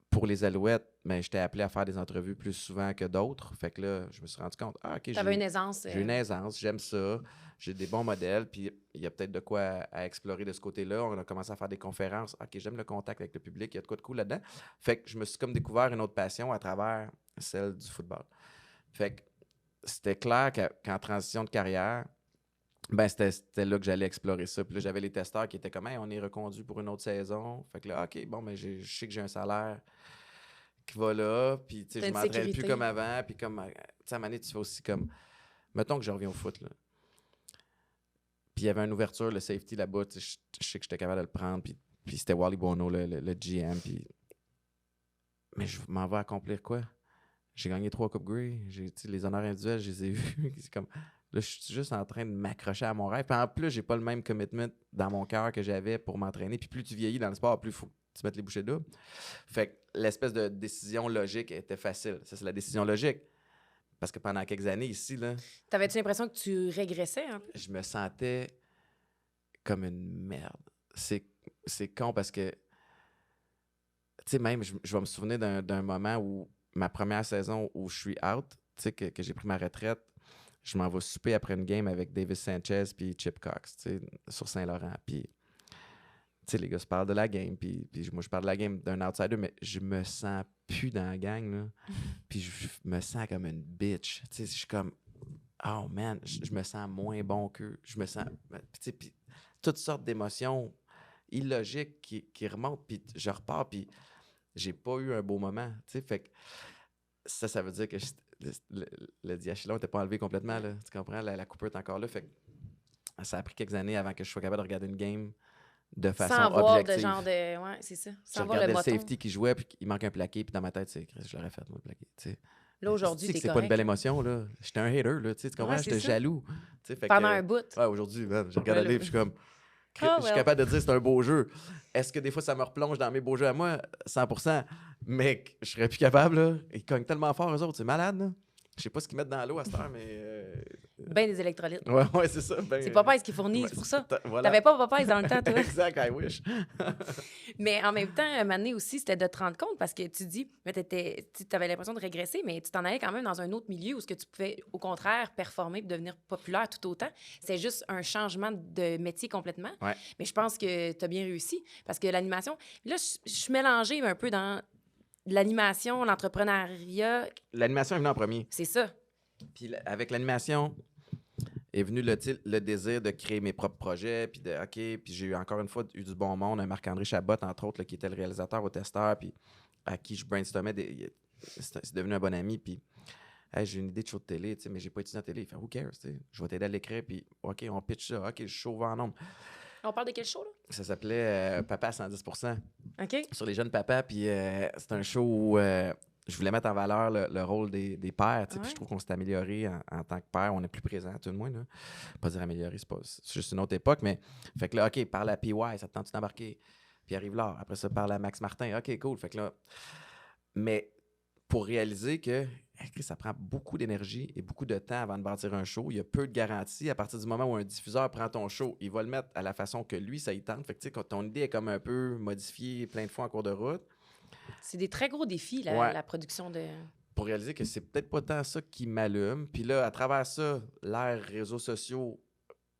pour les Alouettes, ben, j'étais appelé à faire des entrevues plus souvent que d'autres. Fait que là, je me suis rendu compte, OK, T'avais une aisance. j'ai une aisance, j'aime ça, j'ai des bons modèles, puis il y a peut-être de quoi à explorer de ce côté-là. On a commencé à faire des conférences. OK, j'aime le contact avec le public, il y a de quoi de cool là-dedans. Fait que je me suis comme découvert une autre passion à travers celle du football. Fait que c'était clair qu'en transition de carrière, ben c'était là que j'allais explorer ça. Puis là, j'avais les testeurs qui étaient comme, hey, on est reconduit pour une autre saison. Fait que là, OK, bon, ben je sais que j'ai un salaire qui va là, puis tu sais, T'as je une m'entraîne plus sécurité. comme avant, puis comme, tu sais, à un moment donné, tu fais aussi comme, mettons que je reviens au foot, là. Puis il y avait une ouverture, le safety là-bas, tu sais, je sais que j'étais capable de le prendre, puis c'était Wally Bono, le GM, puis... Mais je m'en vais accomplir quoi? J'ai gagné 3 Coupes Grey, les honneurs individuels, je les ai vus. C'est comme, là, je suis juste en train de m'accrocher à mon rêve. Puis en plus, j'ai pas le même commitment dans mon cœur que j'avais pour m'entraîner. Puis plus tu vieillis dans le sport, plus il faut que tu mettes les bouchées doubles. Fait que l'espèce de décision logique était facile. Ça, c'est la décision logique. Parce que pendant quelques années ici, là, T'avais-tu l'impression que tu régressais un peu? je me sentais comme une merde. C'est con parce que, tu sais, même, je vais me souvenir d'un moment où ma première saison où je suis out, tu sais, que j'ai pris ma retraite, je m'en vais souper après une game avec Davis Sanchez puis Chip Cox, tu sais, sur Saint-Laurent. Puis, tu sais, les gars se parlent de la game, puis moi, je parle de la game d'un outsider, mais je me sens plus dans la gang, là. Puis je me sens comme une bitch. Tu sais, je suis comme, oh man, je me sens moins bon qu'eux. Je me sens, tu sais, puis toutes sortes d'émotions illogiques qui remontent, puis je repars, puis j'ai pas eu un beau moment, tu sais. Fait que ça veut dire que le diachylon n'était pas enlevé complètement, là. Tu comprends? La coupure est encore là. Fait que ça a pris quelques années avant que je sois capable de regarder une game de façon Sans voir de objective. genre de. Ouais, c'est ça. Je Sans voir le regardais le bâton. safety qui jouait, puis il manque un plaqué, puis dans ma tête, c'est je l'aurais fait, moi, le plaqué. Tu sais. Là, aujourd'hui, C'est t'es que c'est pas une correct. belle émotion, là. J'étais un hater, là. Tu comprends? Ouais, c'est J'étais ça. jaloux. Tu sais, fait Pendant que, un bout. ouais, aujourd'hui, man, je regarde Ouais, le livre, je suis comme. Oh, Je suis well. capable de dire c'est un beau jeu. Est-ce que des fois ça me replonge dans mes beaux jeux à moi? 100%. Mais je serais plus capable, là. Ils cognent tellement fort, eux autres. C'est malade, là. Je sais pas ce qu'ils mettent dans l'eau à cette heure, mais. Ben des électrolytes. Ouais, c'est ça. Ben, C'est Popeyes qui fournit, ouais, c'est pour ça. Voilà. T'avais pas Popeyes dans le temps, toi. Exact, I wish. Mais en même temps, un moment donné aussi, c'était de te rendre compte parce que tu dis, mais tu avais l'impression de régresser, mais tu t'en allais quand même dans un autre milieu où ce que tu pouvais, au contraire, performer et devenir populaire tout autant. C'est juste un changement de métier complètement. Ouais. Mais je pense que tu as bien réussi parce que l'animation... Là, je suis mélangée un peu dans l'animation, l'entrepreneuriat. L'animation est venue en premier. C'est ça. Puis avec l'animation est venu le désir de créer mes propres projets, puis de OK, puis j'ai eu encore une fois eu du bon monde, un Marc-André Chabot, entre autres, là, qui était le réalisateur au testeur, puis à qui je brainstormais. C'est devenu un bon ami, puis hey, j'ai une idée de show de télé, tu sais, mais j'ai pas étudié en télé. Il fait who cares, tu sais, je vais t'aider à l'écrire, puis OK, on pitch ça, OK, je chauffe en nombre. On parle de quel show, là? Ça s'appelait Papa à 110%, OK. sur les jeunes papas, puis c'est un show où je voulais mettre en valeur le rôle des pères, tu sais, puis je trouve qu'on s'est amélioré en tant que père, on est plus présent, tout de moins, là. Pas dire amélioré, c'est juste une autre époque, mais fait que là, OK, parle à PY, ça te tente d'embarquer, puis arrive là, après ça, parle à Max Martin, OK, cool, fait que là, mais pour réaliser que ça prend beaucoup d'énergie et beaucoup de temps avant de bâtir un show. Il y a peu de garanties. À partir du moment où un diffuseur prend ton show, il va le mettre à la façon que lui, ça y tente. Fait que, tu sais, quand ton idée est comme un peu modifiée plein de fois en cours de route. C'est des très gros défis, Ouais. la production de... Pour réaliser que c'est peut-être pas tant ça qui m'allume. Puis là, à travers ça, l'ère réseaux sociaux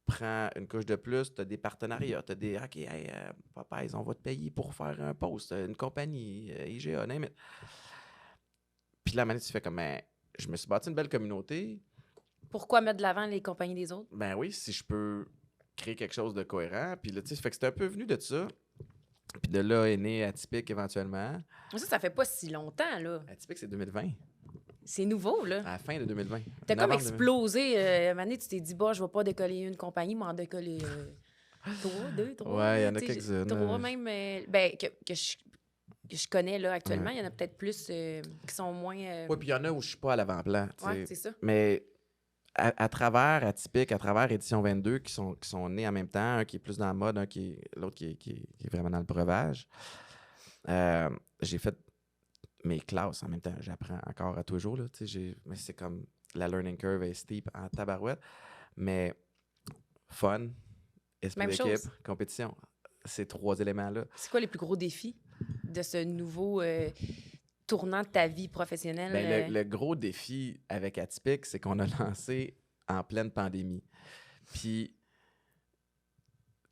prend une couche de plus. Tu as des partenariats. Tu as des « OK, hey, Popeyes, on va te payer pour faire un post. Une compagnie, IGA, name it. » Puis là, à un moment donné, tu fais comme, ben, je me suis bâti une belle communauté. Pourquoi mettre de l'avant les compagnies des autres? Ben oui, si je peux créer quelque chose de cohérent. Puis là, tu sais, fait que c'était un peu venu de ça. Puis de là est né Atypique éventuellement. Ça fait pas si longtemps, là. Atypique, c'est 2020. C'est nouveau, là. À la fin de 2020. T'as comme Novembre 2020. explosé. À un moment donné, tu t'es dit, bah, je vais pas décoller une compagnie, mais en décoller 3. Ouais, il y en a tu sais, quelques-unes. 3 même. Ben, que je connais, là, actuellement. Il y en a peut-être plus qui sont moins... Oui, puis il y en a où je suis pas à l'avant-plan. Tu sais. Ouais, c'est ça. Mais à travers Atypique, à travers Édition 22, qui sont nés en même temps, un qui est plus dans la mode, l'autre qui est vraiment dans le breuvage, j'ai fait mes classes en même temps. J'apprends encore à tous les jours. Là, tu sais, mais c'est comme la learning curve est steep en tabarouette. Mais fun, esprit Même d'équipe, chose. compétition. Ces 3 éléments-là. C'est quoi les plus gros défis de ce nouveau tournant de ta vie professionnelle? Ben, le gros défi avec Atypique, c'est qu'on a lancé en pleine pandémie. Puis,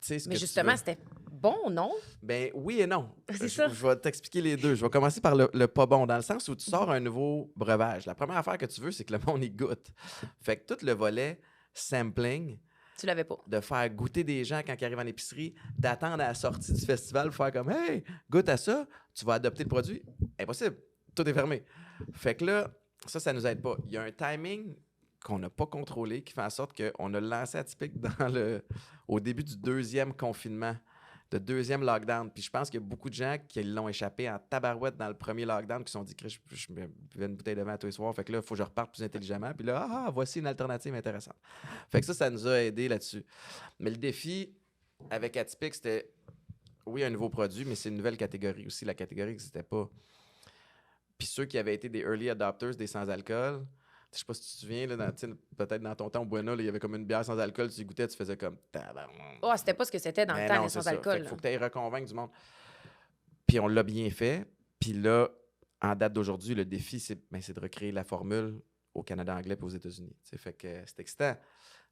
tu sais, ce Mais que justement, tu veux... c'était bon, non? Ben oui et non. C'est ça. Je vais t'expliquer les deux. Je vais commencer par le pas bon, dans le sens où tu sors un nouveau breuvage. La première affaire que tu veux, c'est que le monde y goûte. Fait que tout le volet sampling, Tu l'avais pas. de faire goûter des gens quand ils arrivent en épicerie, d'attendre à la sortie du festival, faire comme « Hey, goûte à ça, tu vas adopter le produit. » Impossible. Tout est fermé. Fait que là, ça nous aide pas. Il y a un timing qu'on n'a pas contrôlé qui fait en sorte qu'on a lancé Atypique au début du 2e confinement, le 2e lockdown. Puis je pense qu'il y a beaucoup de gens qui l'ont échappé en tabarouette dans le premier lockdown, qui se sont dit que je me buvais une bouteille de vin tous les soirs. Fait que là, il faut que je reparte plus intelligemment. Puis là, voici une alternative intéressante. Fait que ça nous a aidé là-dessus. Mais le défi avec Atypique, c'était, oui, un nouveau produit, mais c'est une nouvelle catégorie aussi. La catégorie n'existait pas. Puis ceux qui avaient été des early adopters des sans-alcool, je sais pas si tu te souviens, là, peut-être dans ton temps au Bueno, il y avait comme une bière sans alcool, tu y goûtais, tu faisais comme... Oh, c'était pas ce que c'était dans le Mais temps, non, les c'est ça. sans-alcool. Fait qu'il faut que tu ailles reconvaincre du monde. Puis on l'a bien fait. Puis là, en date d'aujourd'hui, le défi, c'est de recréer la formule au Canada anglais et aux États-Unis. Fait que c'est excitant.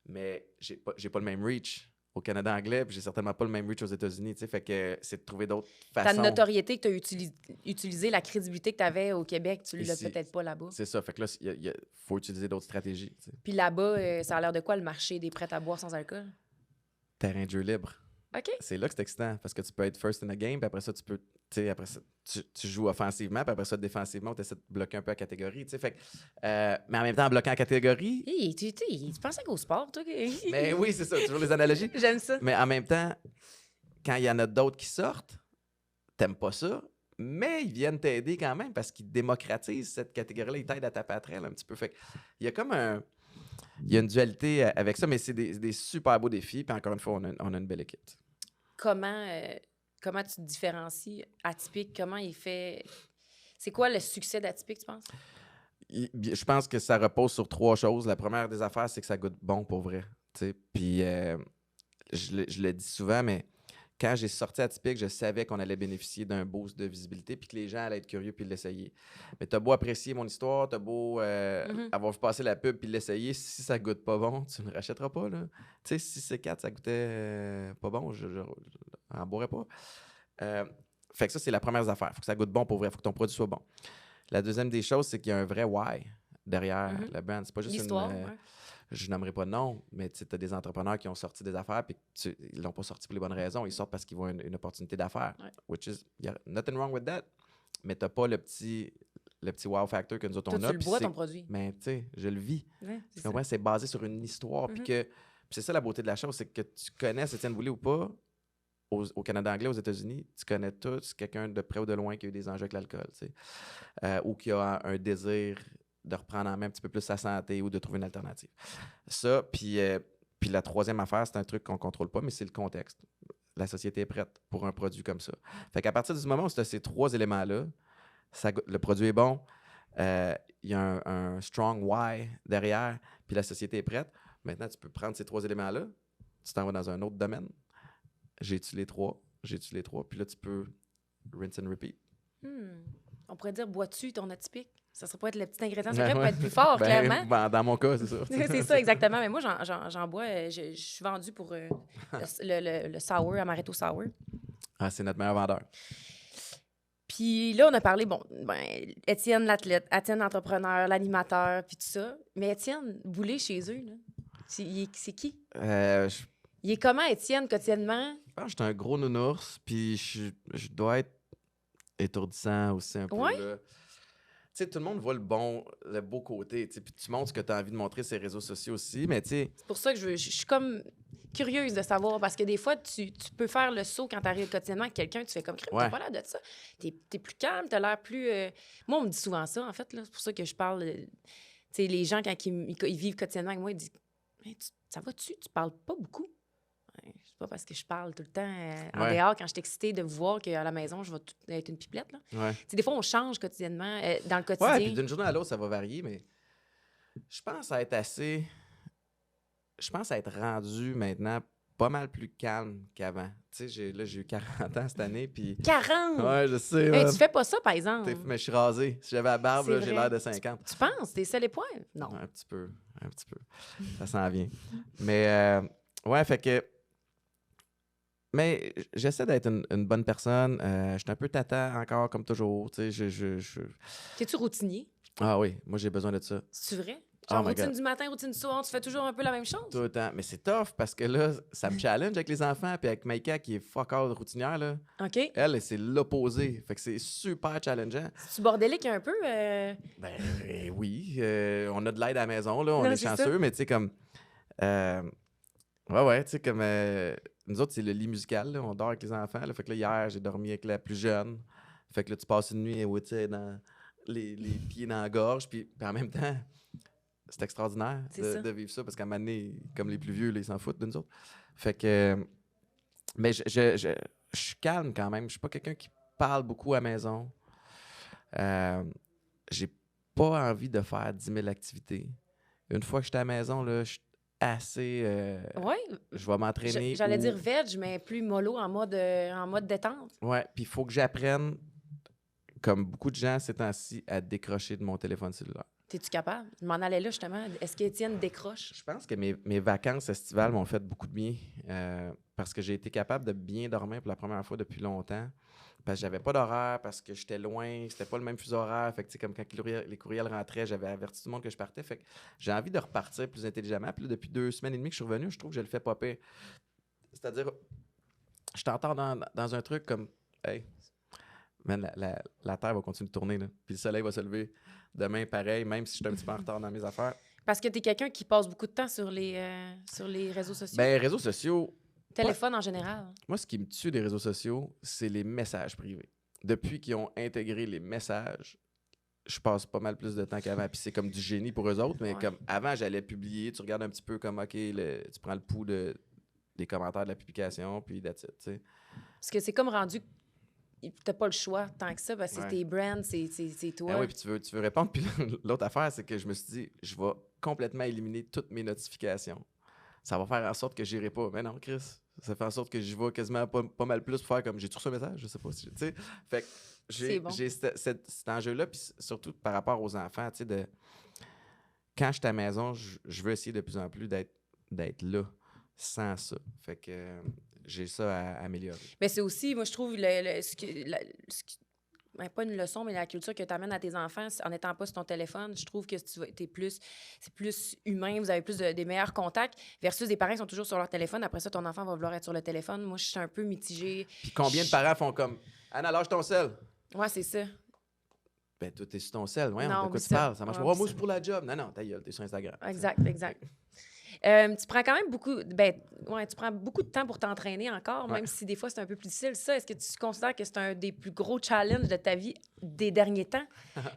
Mais j'ai pas le même reach au Canada anglais, puis j'ai certainement pas le même reach aux États-Unis. Fait que c'est de trouver d'autres façons. Ta notoriété que tu as utilisée, la crédibilité que tu avais au Québec, tu l'as Ici, peut-être pas là-bas. C'est ça. Fait que là, il faut utiliser d'autres stratégies. T'sais. Puis là-bas, ça a l'air de quoi, le marché des prêts à boire sans alcool? Terrain de jeu libre. OK. C'est là que c'est excitant, parce que tu peux être first in the game, puis après ça, après ça, tu joues offensivement, puis après ça, défensivement, tu essaies de bloquer un peu la catégorie. Fait que, mais en même temps, en bloquant la catégorie... Hey, tu pensais qu'au sport, toi? Mais oui, c'est ça, toujours les analogies. J'aime ça. Mais en même temps, quand il y en a d'autres qui sortent, t'aimes pas ça, mais ils viennent t'aider quand même, parce qu'ils démocratisent cette catégorie-là, ils t'aident à ta patrouille un petit peu. Fait que, il y a comme il y a une dualité avec ça, mais c'est des super beaux défis, puis encore une fois, on a une belle équipe. Comment tu te différencies Atypique? Comment il fait... C'est quoi le succès d'Atypique, tu penses? Je pense que ça repose sur 3 choses. La première des affaires, c'est que ça goûte bon pour vrai. Puis je le dis souvent, mais quand j'ai sorti Atypique, je savais qu'on allait bénéficier d'un boost de visibilité puis que les gens allaient être curieux puis l'essayer. Mais t'as beau apprécier mon histoire, t'as beau avoir vu passer la pub puis l'essayer, si ça goûte pas bon, tu ne rachèteras pas. Là. Tu sais, si C4, ça goûtait pas bon, je n'en boirais pas. Fait que ça, c'est la première affaire. Il faut que ça goûte bon pour vrai. Il faut que ton produit soit bon. La deuxième des choses, c'est qu'il y a un vrai why derrière le brand. C'est pas juste l'histoire, une... Je nommerai pas de nom, mais tu as des entrepreneurs qui ont sorti des affaires puis ils l'ont pas sorti pour les bonnes raisons. Ils sortent parce qu'ils voient une opportunité d'affaires. Ouais. Which is, nothing wrong with that. Mais t'as pas le petit wow factor que nous autres, Toi, on a. tu le bois, ton produit. Mais tu sais, je le vis. Ouais, Tu comprends? C'est basé sur une histoire. Puis c'est ça la beauté de la chose, c'est que tu connais Étienne Boulay ou pas, au Canada anglais, aux États-Unis, tu connais tous quelqu'un de près ou de loin qui a eu des enjeux avec l'alcool, ou qui a un désir de reprendre en main un petit peu plus sa santé ou de trouver une alternative. Ça, puis la troisième affaire, c'est un truc qu'on ne contrôle pas, mais c'est le contexte. La société est prête pour un produit comme ça. Fait qu'à partir du moment où tu as ces 3 éléments-là, le produit est bon, il y a un strong why derrière, puis la société est prête. Maintenant, tu peux prendre ces 3 éléments-là, tu t'en vas dans un autre domaine. J'ai-tu les 3, puis là, tu peux rinse and repeat. On pourrait dire, bois-tu ton Atypique? Ça serait pas être le petit ingrédient secret pour être plus fort, clairement. Dans mon cas, c'est ça. C'est ça, exactement. Mais moi, j'en bois. Je suis vendue pour le sour, Amaretto Sour. Ah, c'est notre meilleur vendeur. Puis là, on a parlé, Étienne l'athlète, Étienne l'entrepreneur, l'animateur, puis tout ça. Mais Étienne Boulay, chez eux, là, c'est qui? Il est comment, Étienne, quotidiennement? Je pense que je suis un gros nounours, puis je dois être étourdissant aussi un peu. Ouais? Là. Tu sais, tout le monde voit le beau côté, tu sais, puis tu montres ce que tu as envie de montrer sur les réseaux sociaux aussi, mais tu sais, C'est pour ça que je suis comme curieuse de savoir, parce que des fois, tu peux faire le saut quand tu arrives quotidiennement avec quelqu'un, tu fais comme, crème, t'as ouais, pas l'air de ça. T'es plus calme, t'as l'air plus... Moi, on me dit souvent ça, en fait, là. C'est pour ça que je parle... Tu sais, les gens, quand ils vivent quotidiennement avec moi, ils disent, hey, ça va-tu? Tu parles pas beaucoup? Ouais, c'est pas parce que je parle tout le temps en ouais, dehors, quand je suis excitée de voir qu'à la maison, je vais être une pipelette, là. ouais. Tu sais, des fois, on change quotidiennement, dans le Ouais, quotidien. puis d'une journée à l'autre, ça va varier, mais je pense à être assez. Je pense à être rendu maintenant pas mal plus calme qu'avant. Tu sais, j'ai eu 40 ans cette année, puis. 40! Ouais, je sais. Hey, tu fais pas ça, par exemple. Mais je suis rasé. Si j'avais la barbe, C'est là, j'ai vrai. l'air de 50. Tu penses? T'es seul et poil? Non. Un petit peu. Un petit peu. Ça s'en vient. Mais, ouais, fait que. Mais j'essaie d'être une bonne personne. Je suis un peu tata encore, comme toujours. Tu sais, T'es-tu routinier? Ah oui, moi, j'ai besoin de ça. C'est vrai? Oh Genre, my routine God. du matin, routine du soir, tu fais toujours un peu la même chose? Tout le temps. Mais c'est tough parce que là, ça me challenge avec les enfants. Puis avec Maïka, qui est fuck all routinière, là, OK. c'est l'opposé. Fait que c'est super challengeant. Tu bordélique un peu? Ben oui, on a de l'aide à la maison, là, on Non, est c'est chanceux, ça. mais tu sais, comme. Ouais, tu sais, comme. Nous autres, c'est le lit musical, là, on dort avec les enfants. Là, fait que là, hier, j'ai dormi avec la plus jeune. Fait que là, tu passes une nuit, ouais, tu sais, dans les pieds dans la gorge. Puis en même temps, c'est extraordinaire C'est ça. de vivre ça parce qu'à un moment donné, comme les plus vieux, là, ils s'en foutent de nous autres. Fait que. Mais je suis calme quand même. Je suis pas quelqu'un qui parle beaucoup à la maison. J'ai pas envie de faire 10 000 activités. Une fois que je suis à la maison, là, je suis assez. Oui. Je vais m'entraîner. J'allais ou- dire veg, mais plus mollo en mode détente. Ouais, puis il faut que j'apprenne, comme beaucoup de gens ces temps-ci, à décrocher de mon téléphone cellulaire. T'es-tu capable? Je m'en allais là, justement. Est-ce qu'Étienne décroche? Je pense que mes vacances estivales m'ont fait beaucoup de bien parce que j'ai été capable de bien dormir pour la première fois depuis longtemps. Parce que j'avais pas d'horaire, parce que j'étais loin, c'était pas le même fuseau horaire. Fait que, tu sais, comme quand les courriels rentraient, j'avais averti tout le monde que je partais. Fait que j'ai envie de repartir plus intelligemment. Puis là, depuis 2 semaines et demie que je suis revenu, je trouve que je le fais pas pire. C'est-à-dire, je t'entends dans un truc comme, hey, man, la Terre va continuer de tourner, là. Puis le soleil va se lever demain, pareil, même si je suis un petit peu en retard dans mes affaires. Parce que t'es quelqu'un qui passe beaucoup de temps sur les réseaux sociaux. Ben, réseaux sociaux, Téléphone en général. moi, ce qui me tue des réseaux sociaux, c'est les messages privés. Depuis qu'ils ont intégré les messages, je passe pas mal plus de temps qu'avant. Puis c'est comme du génie pour eux autres, mais Ouais. comme avant, j'allais publier, tu regardes un petit peu comme, OK, tu prends le pouls des commentaires de la publication, puis that's it, tu sais. Parce que c'est comme rendu... T'as pas le choix tant que ça, parce que Ouais. c'est tes brands, c'est toi. Ah oui, puis tu veux répondre. Puis l'autre affaire, c'est que je me suis dit, je vais complètement éliminer toutes mes notifications. Ça va faire en sorte que j'irai pas. Mais non, Chris, ça fait en sorte que j'y vais quasiment pas mal plus pour faire comme, j'ai-tu reçu un message? Je sais pas si, tu sais. Fait que C'est j'ai bon. cet enjeu-là, puis surtout par rapport aux enfants, tu sais, quand je suis à la maison, je veux essayer de plus en plus d'être là, sans ça. Fait que j'ai ça à améliorer. Mais c'est aussi, moi, je trouve, ben, pas une leçon, mais la culture que tu amènes à tes enfants, en n'étant pas sur ton téléphone, je trouve que c'est plus humain, vous avez plus des meilleurs contacts, versus des parents qui sont toujours sur leur téléphone. Après ça, ton enfant va vouloir être sur le téléphone. Moi, je suis un peu mitigée. Puis combien de parents font comme, Anna, lâche ton sel? Ouais, c'est ça. Ben, toi, t'es sur ton sel. Ouais, Non, de quoi oublie tu ça. parles? Ça marche Ouais, pas. Oh, oublie moi, ça. c'est pour la job. Non, ta gueule, t'es sur Instagram. Exact. Tu prends quand même beaucoup... tu prends beaucoup de temps pour t'entraîner encore, Ouais. même si des fois, c'est un peu plus difficile. Ça, est-ce que tu considères que c'est un des plus gros challenges de ta vie des derniers temps?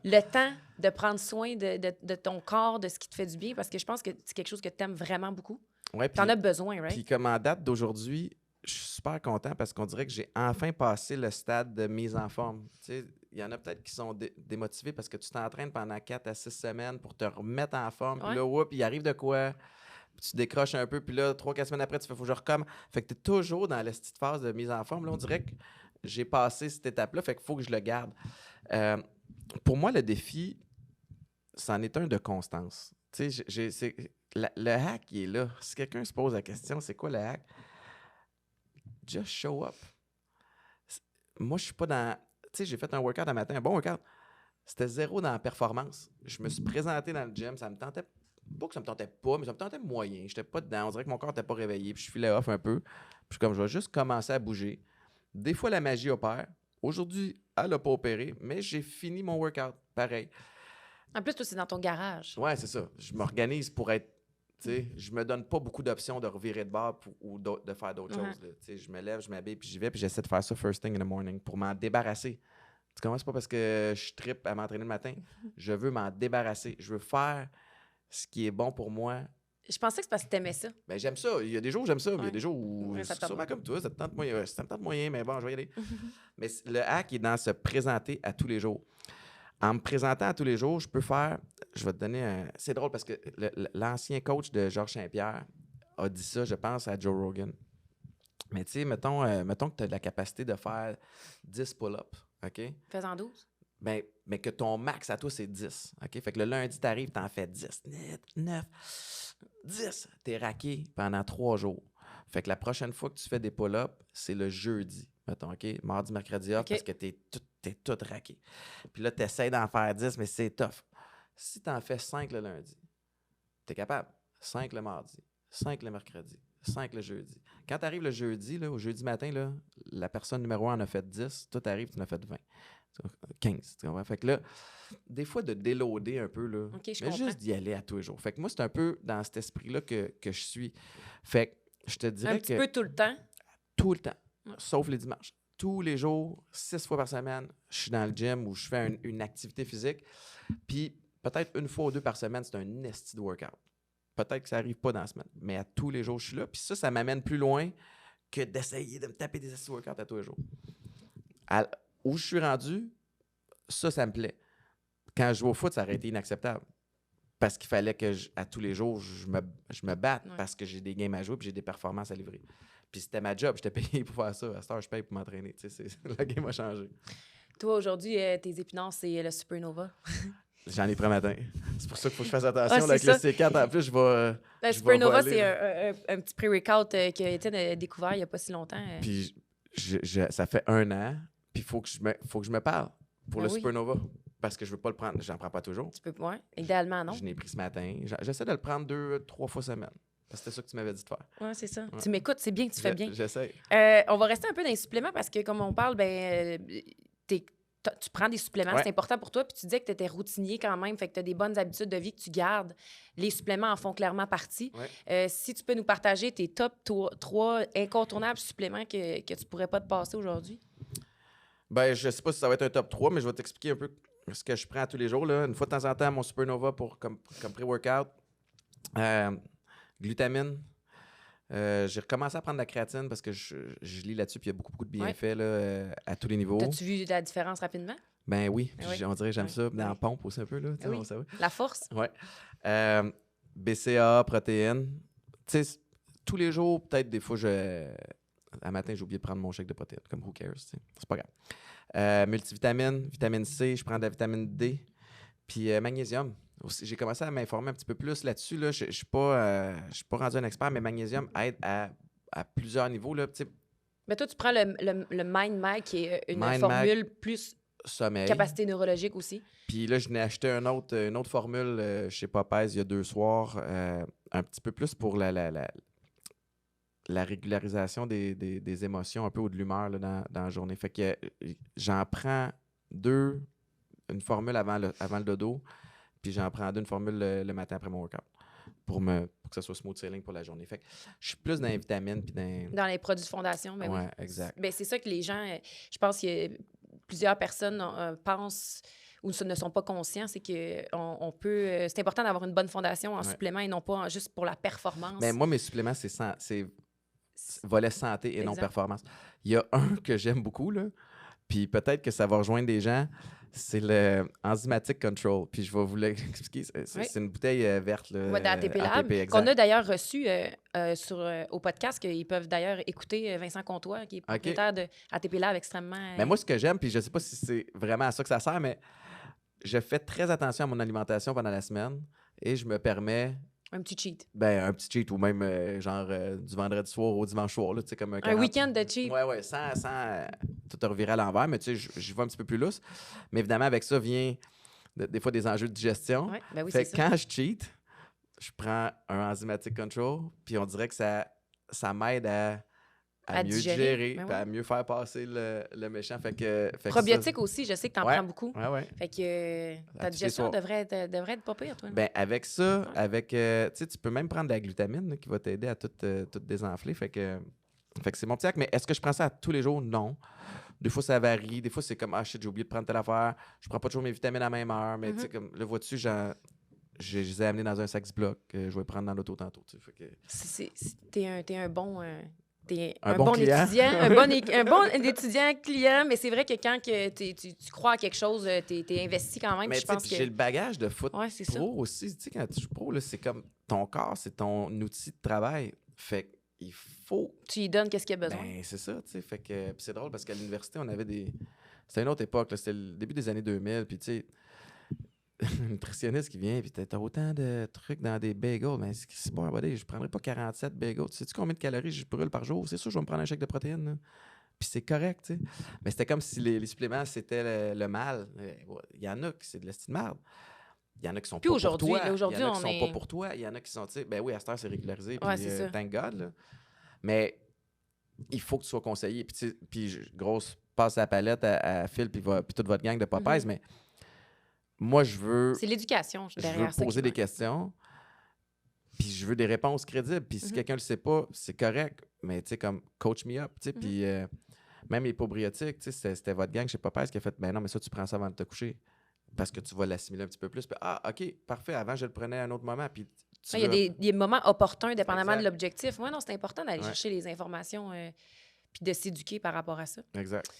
Le temps de prendre soin de ton corps, de ce qui te fait du bien, parce que je pense que c'est quelque chose que tu aimes vraiment beaucoup. Ouais, T'en as besoin, right? puis comme en date d'aujourd'hui, je suis super content parce qu'on dirait que j'ai enfin passé le stade de mise en forme. Tu sais, il y en a peut-être qui sont démotivés parce que tu t'entraînes pendant 4 à 6 semaines pour te remettre en forme. Puis Ouais. là, whoop, il arrive de quoi? Puis tu décroches un peu, puis là, 3-4 semaines après, tu fais, faut que je recommence. Fait que tu es toujours dans la petite phase de mise en forme. Là, on dirait que j'ai passé cette étape-là, fait qu'il faut que je le garde. Pour moi, le défi, c'en est un de constance. Tu sais, le hack, il est là. Si quelqu'un se pose la question, c'est quoi le hack? Just show up. Moi, je suis pas dans... Tu sais, j'ai fait un workout un matin, un bon workout. C'était zéro dans la performance. Je me suis présenté dans le gym, ça me tentait pas que ça me tentait pas, mais ça me tentait moyen. J'étais pas dedans. On dirait que mon corps n'était pas réveillé. Puis je filais off un peu. Puis je suis comme, je vais juste commencer à bouger. Des fois, la magie opère. Aujourd'hui, elle n'a pas opéré, mais j'ai fini mon workout. Pareil. En plus, toi, c'est dans ton garage. Ouais, c'est ça. Je m'organise pour être. Tu sais, je me donne pas beaucoup d'options de revirer de bord ou de faire d'autres choses. Là. Tu sais, je me lève, je m'habille, puis j'y vais, puis j'essaie de faire ça first thing in the morning pour m'en débarrasser. Tu comprends? C'est pas parce que je trippe à m'entraîner le matin. Je veux m'en débarrasser. Je veux faire ce qui est bon pour moi. Je pensais que c'est parce que t'aimais ça. Ben, j'aime ça. Il y a des jours où j'aime ça, mais il y a Ouais. des jours où, Ouais, ça te tente sûrement pas. comme toi, ça te tente moyen, ça me tente moyen, mais bon, je vais y aller. Mais le hack est dans se présenter à tous les jours. En me présentant à tous les jours, je peux faire. Je vais te donner un. C'est drôle parce que l'ancien coach de Georges Saint-Pierre a dit ça, je pense, à Joe Rogan. Mais tu sais, mettons que tu as la capacité de faire 10 pull-ups, OK? Fais-en 12. Ben, mais que ton max à toi, c'est 10. OK? Fait que le lundi, tu arrives, tu en fais 10, 9, 10. Tu es raqué pendant 3 jours. Fait que la prochaine fois que tu fais des pull-ups, c'est le jeudi, mettons, OK? Mardi, mercredi, off, OK. parce que tu es tout raqué. Puis là, tu essaies d'en faire 10, mais c'est tough. Si tu en fais 5 le lundi, tu es capable. 5 le mardi, 5 le mercredi, 5 le jeudi. Quand tu arrives le jeudi, là, au jeudi matin, là, la personne numéro 1 en a fait 10, toi, tu arrives, tu en as fait 20. 15, tu comprends? Fait que là, des fois, de déloader un peu, là, OK, je mais comprends. juste d'y aller à tous les jours. Fait que moi, c'est un peu dans cet esprit-là que je suis. Fait que je te dirais Un petit que peu tout le temps. tout le temps, Ouais. sauf les dimanches. Tous les jours, 6 fois par semaine, je suis dans le gym ou je fais une activité physique. Puis peut-être une fois ou 2 par semaine, c'est un esti de workout. Peut-être que ça n'arrive pas dans la semaine, mais à tous les jours, je suis là. Puis ça m'amène plus loin que d'essayer de me taper des esti de workout à tous les jours. Où je suis rendu, ça me plaît. Quand je joue au foot, ça aurait été inacceptable. Parce qu'il fallait que, à tous les jours, je me batte Ouais. parce que j'ai des games à jouer et j'ai des performances à livrer. Puis c'était ma job, j'étais payé pour faire ça. À cette heure, je paye pour m'entraîner. Tu sais, la game a changé. Toi, aujourd'hui, tes épinards, c'est le Supernova. J'en ai pris un matin. C'est pour ça qu'il faut que je fasse attention. Ah, Là, avec c'est le C4, en plus, je vais. Le je vais Supernova, voler, c'est là. un petit pré-workout que Étienne a découvert il n'y a pas si longtemps. Puis ça fait 1 an, puis il faut que je me parle pour Ben le oui. Supernova. Parce que je veux pas le prendre. J'en prends pas toujours. Tu peux, ouais, idéalement, non? Je l'ai pris ce matin. J'essaie de le prendre 2-3 fois semaine. Parce que c'était ça que tu m'avais dit de faire. Oui, c'est ça. Ouais. Tu m'écoutes, c'est bien que tu fais bien. J'essaie. On va rester un peu dans les suppléments parce que, comme on parle, tu prends des suppléments, Ouais. c'est important pour toi. Puis tu disais que tu étais routinier quand même, fait que tu as des bonnes habitudes de vie que tu gardes. Les suppléments en font clairement partie. Ouais. Si tu peux nous partager tes top 3 incontournables suppléments que tu pourrais pas te passer aujourd'hui. Ben, je sais pas si ça va être un top 3, mais je vais t'expliquer un peu ce que je prends tous les jours. Là. Une fois de temps en temps, mon Supernova comme pré-workout. Glutamine. J'ai recommencé à prendre la créatine parce que je lis là-dessus, puis il y a beaucoup de bienfaits là, à tous les niveaux. As-tu vu la différence rapidement? Ben oui, Ah oui. on dirait que j'aime Oui. ça. Dans la Oui. pompe aussi un peu. Là, tu sais, Oui. on sait, La force? ouais. BCAA, protéines. Tu sais, tous les jours, peut-être des fois, à matin, j'ai oublié de prendre mon chèque de protéines. Comme who cares, tu sais. C'est pas grave. Multivitamine, vitamine C, je prends de la vitamine D. Puis magnésium. Aussi, j'ai commencé à m'informer un petit peu plus là-dessus. Là. Je ne suis pas rendu un expert, mais magnésium aide à plusieurs niveaux. Là. Tu sais, Mais toi, tu prends le Mind Mag, qui est une Mind formule plus sommeil. capacité neurologique aussi. Puis là, je n'ai acheté une autre formule chez Popeyes il y a 2 soirs, un petit peu plus pour la régularisation des émotions un peu ou de l'humeur là, dans la journée. Fait que j'en prends 2, une formule avant le dodo, puis j'en prends 2, une formule le matin après mon workout pour que ça soit smooth sailing pour la journée. Fait que je suis plus dans les vitamines puis Dans les produits de fondation, mais Ouais, oui. exact. Ben, c'est ça que les gens, je pense que plusieurs personnes pensent ou ne sont pas conscients, c'est que on peut. C'est important d'avoir une bonne fondation en Ouais. supplément et non pas juste pour la performance. Mais moi, mes suppléments, c'est volet santé et non Exact. performance. Il y a un que j'aime beaucoup, là, puis peut-être que ça va rejoindre des gens, c'est le Enzymatic Control. Puis je vais vous l'expliquer. C'est une bouteille verte. Là, Ouais, d'ATP Lab, exact. qu'on a d'ailleurs reçu au podcast, qu'ils peuvent d'ailleurs écouter Vincent Comtois, qui est propriétaire de ATP Lab extrêmement... Mais moi, ce que j'aime, puis je sais pas si c'est vraiment à ça que ça sert, mais je fais très attention à mon alimentation pendant la semaine et je me permets un petit cheat. un petit cheat ou même du vendredi soir au dimanche soir, là, tu sais, comme Un week-end de cheat. Ouais, sans tout revirer à l'envers, mais tu sais, j'y vais un petit peu plus lousse. Mais évidemment, avec ça vient des fois des enjeux de digestion. Ouais, ben oui, Fait c'est que ça. quand je cheat, je prends un enzymatic control, puis on dirait que ça m'aide à mieux digérer. digérer, Ben puis ouais. à mieux faire passer le méchant. Fait que ça, Probiotiques aussi, je sais que t'en ouais, prends beaucoup. ouais. Fait que À ta tous les digestion soirs. devrait être pas pire, toi. là. Ben, avec ça, Ouais. avec, tu sais, tu peux même prendre de la glutamine là, qui va t'aider à tout désenfler. Fait que c'est mon petit hack. Mais est-ce que je prends ça à tous les jours? Non. Des fois, ça varie. Des fois, c'est comme, ah shit, j'ai oublié de prendre telle affaire. Je prends pas toujours mes vitamines à la même heure. Mais tu sais, comme, le vois-tu, je les ai amenés dans un sac Ziploc que je vais prendre dans l'auto tantôt. Tu sais, fait que... T'es un bon... T'es Un bon client. étudiant, un bon étudiant client, mais c'est vrai que quand que tu crois à quelque chose, t'es investi quand même. Mais Je tu sais, pense puis que... j'ai le bagage de foot Ouais, c'est ça. pro aussi. Tu sais, quand tu joues pro, là, c'est comme ton corps, c'est ton outil de travail. Fait qu'il faut. Tu lui donnes qu'est-ce qu'il a besoin. Ben, c'est ça, tu sais. Fait que. Puis c'est drôle parce qu'à l'université, on avait des. C'était une autre époque, là. C'était le début des années 2000. Puis tu sais, un nutritionniste qui vient, puis t'as autant de trucs dans des bagels. Mais c'est bon, buddy, je prendrais pas 47 bagels. Tu sais-tu combien de calories je brûle par jour? C'est sûr, je vais me prendre un chèque de protéines, là. Puis c'est correct, tu sais. Mais c'était comme si les suppléments, c'était le mal. Il y en a qui c'est de la de merde. Il y en a qui sont Puis pas pour aujourd'hui, toi. là, aujourd'hui, Il y en a on qui sont est... pas pour toi. Il y en a qui sont, tu sais, ben oui, à cette heure, c'est régularisé. Puis Ouais, c'est ça. thank God, là. Mais il faut que tu sois conseillé. Puis, tu sais, grosse passe à la palette à Phil puis toute votre gang de Popeyes. Mais moi, je veux C'est l'éducation je derrière veux ça. poser des questions. Puis je veux des réponses crédibles. Puis si quelqu'un le sait pas, c'est correct. Mais tu sais, comme coach me up. Tu sais, puis même les probiotiques, tu sais, c'était votre gang chez Popeyes qui a fait ben non, mais ça, tu prends ça avant de te coucher. Parce que tu vas l'assimiler un petit peu plus. Puis, ah, OK, parfait. Avant, je le prenais à un autre moment. Puis Il y a des moments opportuns, dépendamment Exact. de l'objectif. Oui, non, c'est important d'aller Ouais. chercher les informations puis de s'éduquer par rapport à ça. Exact.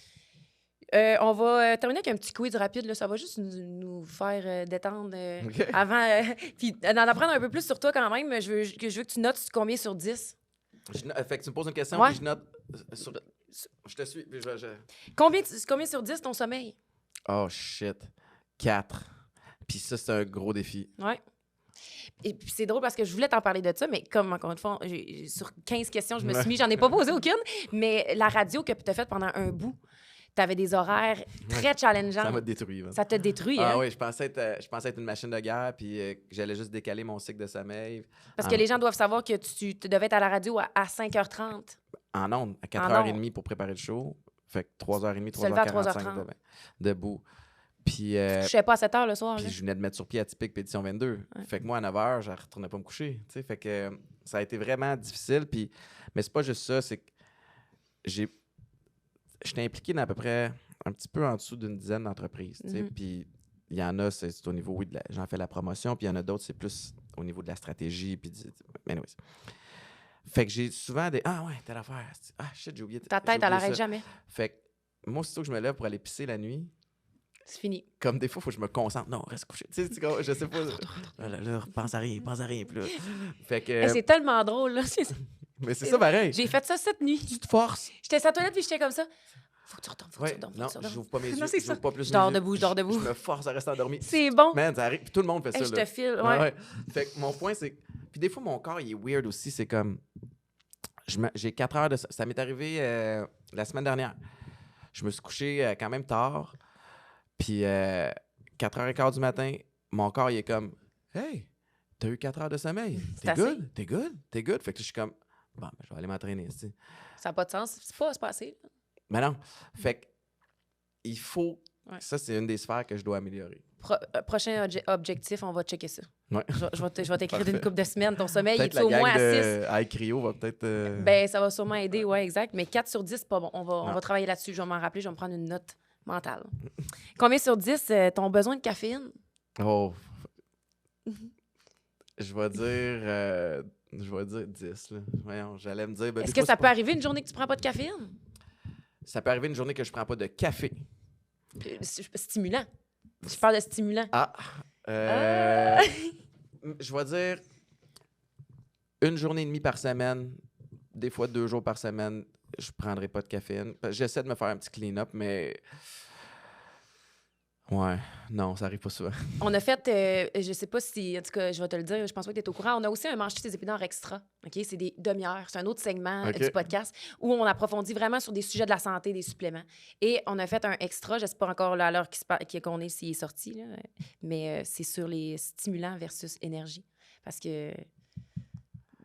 On va terminer avec un petit quiz rapide. Là. Ça va juste nous faire détendre OK. avant. Puis d'en apprendre un peu plus sur toi quand même. Je veux que tu notes combien sur 10. Fait que tu me poses une question, Ouais. puis je note sur... Je te suis, puis Combien sur 10 ton sommeil? Oh, shit. 4. Puis ça, c'est un gros défi. Ouais. Et puis c'est drôle parce que je voulais t'en parler de ça, mais comme encore une fois, sur 15 questions, je me suis mis, j'en ai pas posé aucune, mais la radio que tu as faite pendant un bout, tu avais des horaires très challengeants. Ça m'a détruit. Man. Ça t'a détruit, hein? Ah oui, je pensais être une machine de guerre, puis que j'allais juste décaler mon cycle de sommeil. Parce que les gens doivent savoir que tu devais être à la radio à 5h30. En ondes, à En 4h30 pour préparer le show. Fait que 3h30, Tu te levais à 3h45 debout. Puis, Tu couchais pas à 7h le soir. puis Là. je venais de mettre sur pied Atypique Pédition 22. Ouais. Fait que moi, à 9h, je ne retournais pas me coucher. T'sais. Fait que ça a été vraiment difficile. Puis, mais c'est pas juste ça, c'est que j'étais impliqué dans à peu près un petit peu en dessous d'une dizaine d'entreprises. Puis il y en a, c'est au niveau, oui, j'en fais la promotion, puis il y en a d'autres, c'est plus au niveau de la stratégie. Puis anyways. Fait que j'ai souvent des « Ah ouais, telle affaire. Ah shit, j'ai oublié. » Ta tête, elle n'arrête jamais. Fait que moi, aussitôt que je me lève pour aller pisser la nuit, C'est fini. comme des fois, il faut que je me concentre. Non, reste couché. Tu sais, je sais pas. Là, pense à rien. Puis là, fait que... Hey, c'est tellement drôle. Là. Mais c'est ça pareil. J'ai fait ça cette nuit. Tu te forces. J'étais sur la toilette puis j'étais comme ça. Faut que tu retournes, faut que Ouais, tu redormes. non, j'ouvre pas mes yeux. Non, c'est ça. J'ouvre pas plus Je mes dors yeux. debout, je dors debout. Je me force à rester endormi. C'est bon. Man, ça arrive. Puis tout le monde fait Hey, ça. je là. te file, ouais. Fait que mon point, c'est... Puis des fois, mon corps, il est weird aussi. C'est comme... J'ai 4 heures de... Ça m'est arrivé la semaine dernière. Je me suis couché quand même tard. Puis 4h15 du matin, mon corps, il est comme... Hey, t'as eu 4 heures de sommeil. T'es good? T'es good? T'es good? Fait que je suis comme... Bon, ben, je vais aller m'entraîner. T'sais. Ça n'a pas de sens. C'est pas assez. Mais non. Fait que il faut... Ouais. Ça, c'est une des sphères que je dois améliorer. Prochain objectif, on va checker ça. Ouais. Je vais t'écrire Parfait. d'une couple de semaines. Ton sommeil, il Peut-être est au moins à 6. de iCryo va peut-être... Ben, ça va sûrement aider, ouais, exact. Mais 4 sur 10, c'est pas bon. On va travailler là-dessus. Je vais m'en rappeler. Je vais me prendre une note mentale. Combien sur 10 ton besoin de caféine? Oh. Je vais dire 10. Là. Voyons, j'allais me dire... Ben, Est-ce des que fois, ça peut arriver une journée que tu prends pas de caféine? Ça peut arriver une journée que je prends pas de café. Stimulant. Je parle de stimulant. Ah! Je vais dire 1,5 journée par semaine, des fois 2 jours par semaine, je prendrai pas de caféine. J'essaie de me faire un petit clean-up, mais... Ouais, non, ça arrive pas souvent. On a fait, je sais pas si, en tout cas, je vais te le dire, je pense pas que tu es au courant, on a aussi un Mange-tu tes épinards extra. OK? C'est des demi-heures. C'est un autre segment du podcast où on approfondit vraiment sur des sujets de la santé, des suppléments. Et on a fait un extra, je sais pas encore là, à l'heure qu'on est, s'il est sorti, là, mais c'est sur les stimulants versus énergie. Parce que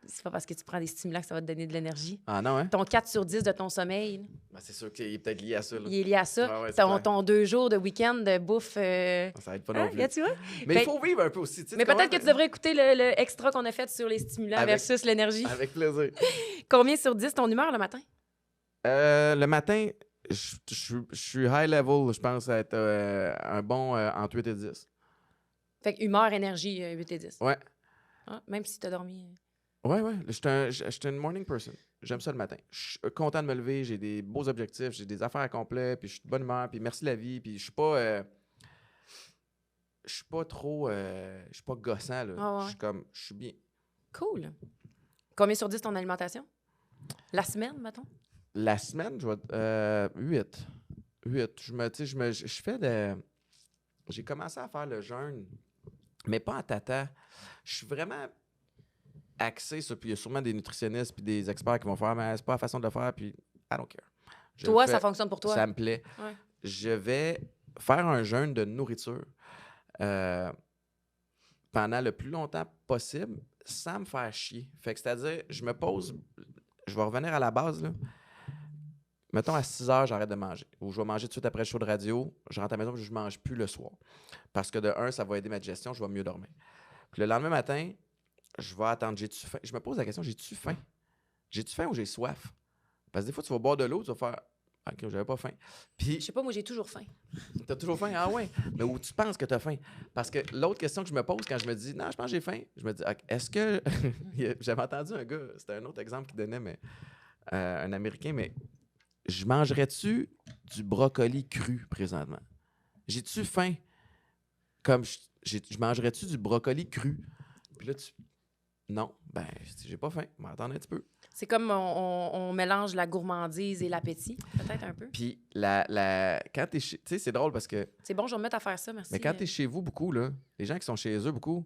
c'est pas parce que tu prends des stimulants que ça va te donner de l'énergie. Ah non, hein? Ton 4 sur 10 de ton sommeil, là, Ben, c'est sûr qu'il est peut-être lié à ça. Là. il est lié à ça. Ouais, c'est clair. Ton 2 jours de week-end de bouffe... Ça aide pas non plus. tu vois? Mais Fait- il faut vivre un peu aussi. tu sais, Mais tu peut-être que comprends? tu devrais écouter le extra qu'on a fait sur les stimulants Avec- versus l'énergie. Avec plaisir. Combien sur 10 ton humeur le matin? Le matin, je suis high level. Je pense être un bon entre 8 et 10. Fait que humeur, énergie, 8 et 10. Ouais. Ah, même si tu as dormi. Ouais. Je suis une morning person. J'aime ça le matin. Je suis content de me lever. J'ai des beaux objectifs. J'ai des affaires à accomplir. Puis je suis de bonne humeur. Puis merci la vie. Puis je suis pas... je suis pas trop... je suis pas gossant, là. Ah ouais. Je suis comme... Je suis bien. Cool. Combien sur 10 ton alimentation? La semaine, mettons? La semaine, je vais... 8. 8. Je fais de... J'ai commencé à faire le jeûne, mais pas en tata. Je suis vraiment axé sur... Puis il y a sûrement des nutritionnistes puis des experts qui vont faire, mais c'est pas la façon de le faire, puis I don't care. Je Toi, le ça fais, fonctionne pour toi? ça me plaît. Ouais. Je vais faire un jeûne de nourriture pendant le plus longtemps possible sans me faire chier. Fait que c'est-à-dire, je me pose... Je vais revenir à la base, là. Mettons, à 6 heures, j'arrête de manger. Ou je vais manger tout de suite après le show de radio. Je rentre à la maison et je ne mange plus le soir. Parce que de un, ça va aider ma digestion, je vais mieux dormir. Puis le lendemain matin, je vais attendre. J'ai-tu faim? Je me pose la question, j'ai-tu faim? J'ai-tu faim ou j'ai soif? Parce que des fois, tu vas boire de l'eau, tu vas faire OK, j'avais pas faim. Puis, Je sais pas, moi, j'ai toujours faim. t'as toujours faim? Ah ouais? Mais où tu penses que t'as faim? Parce que l'autre question que je me pose quand je me dis non, je pense que j'ai faim, je me dis OK, est-ce que. J'avais entendu un gars, c'était un autre exemple qu'il donnait, mais un Américain, mais je mangerais-tu du brocoli cru présentement? J'ai-tu faim? Comme je mangerais-tu du brocoli cru? Puis là, non, ben, j'ai pas faim. On va attendre un petit peu. C'est comme on mélange la gourmandise et l'appétit, peut-être un peu. Puis, quand t'es chez... Tu sais, c'est drôle parce que... C'est bon, je vais me mettre à faire ça, merci. Mais quand t'es chez vous beaucoup, là, les gens qui sont chez eux beaucoup,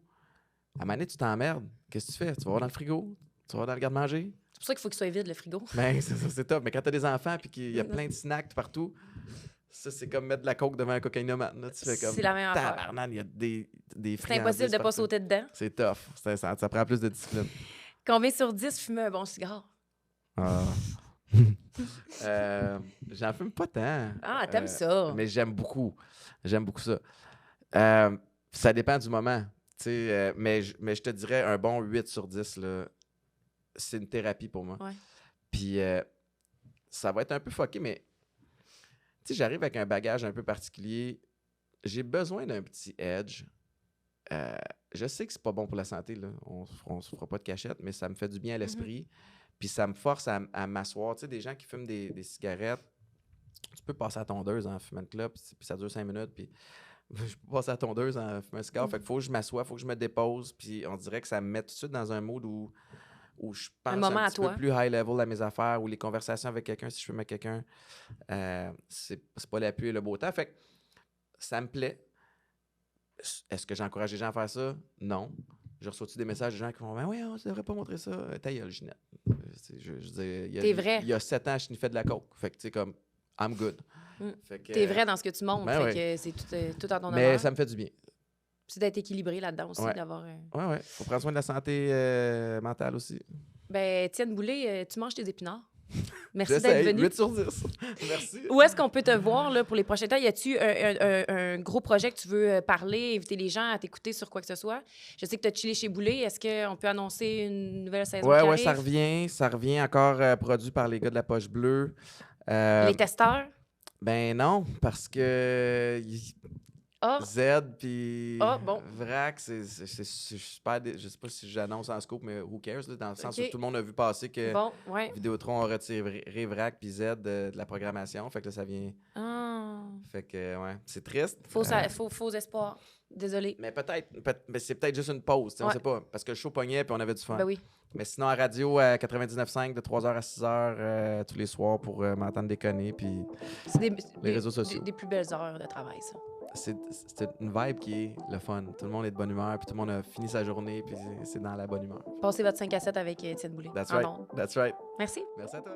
à un moment donné, tu t'emmerdes. Qu'est-ce que tu fais? Tu vas voir dans le frigo? Tu vas voir dans le garde-manger? C'est pour ça qu'il faut qu'il soit vide, le frigo. Ben, c'est top. Mais quand t'as des enfants puis qu'il y a plein de snacks partout, ça, c'est comme mettre de la coke devant un cocaïnomane. Là. Tu fais comme... C'est la même affaire. Tabarnak, il y a des C'est friandises impossible de pas partout. sauter dedans. C'est tough. Ça prend plus de discipline. Combien sur 10 fumer un bon cigare? Ah. J'en fume pas tant. Ah, t'aimes ça. Mais j'aime beaucoup. J'aime beaucoup ça. Ça dépend du moment. Mais je te dirais un bon 8 sur 10, là, c'est une thérapie pour moi. Ouais. Puis ça va être un peu fucké, mais j'arrive avec un bagage un peu particulier. J'ai besoin d'un petit edge. Je sais que c'est pas bon pour la santé, là. On se fera pas de cachette, mais ça me fait du bien à l'esprit. Puis ça me force à m'asseoir. Tu sais, des gens qui fument des cigarettes, tu peux passer à tondeuse en fumant une clope, puis ça dure 5 minutes, puis je peux passer à tondeuse en fumant un cigare. Fait qu'il faut que je m'assoie, il faut que je me dépose, puis on dirait que ça me met tout de suite dans un mood où je pense moment un à petit toi. peu plus high level à mes affaires, ou les conversations avec quelqu'un, si je fume avec quelqu'un, c'est pas la pluie et le beau temps. Fait que ça me plaît. Est-ce que j'encourage les gens à faire ça? Non. Je reçois-tu des messages de gens qui vont « Ben oui, on ne devrait pas montrer ça. » Ta gueule, Ginette. T'es vrai. Il y a 7 ans, je sniffais de la coke. Fait que, tu sais, comme, I'm good. Fait que, T'es vrai dans ce que tu montres. ben fait que c'est tout à ton mais honneur. ça me fait du bien. C'est d'être équilibré là-dedans aussi, Ouais. d'avoir... Ouais. Faut prendre soin de la santé mentale aussi. Ben, Étienne Boulay, tu manges tes épinards. Merci d'être J'essaye. venu. 8 sur 10. Merci. Où est-ce qu'on peut te voir là, pour les prochains temps? Y a-tu un gros projet que tu veux parler, inviter les gens à t'écouter sur quoi que ce soit? Je sais que tu as chillé chez Boulay. Est-ce qu'on peut annoncer une nouvelle saison qui Ouais, arrive? ça revient. Ça revient encore produit par les gars de la Poche Bleue. Les testeurs? Ben non, parce que Ah, Z puis Ah, bon. Vrac, c'est super. Je sais pas si j'annonce en scoop, mais who cares, là, dans le sens Ok. où tout le monde a vu passer que bon, ouais. Vidéotron a retiré Vrac puis Z de la programmation. Fait que là, ça vient. Ah, Fait que, ouais, c'est triste. faux espoir. Désolée. Mais mais c'est peut-être juste une pause, on Ouais. sait pas. Parce que le show pognait puis on avait du fun. Ben oui. Mais sinon, à radio, à 99.5, de 3h à 6h, tous les soirs pour m'entendre déconner. Puis C'est Les réseaux sociaux. Des plus belles heures de travail, ça. c'est une vibe qui est le fun. Tout le monde est de bonne humeur, puis tout le monde a fini sa journée, puis c'est dans la bonne humeur. Passez votre 5 à 7 avec Étienne Boulay. That's en right. ondes. That's right. Merci. Merci à toi.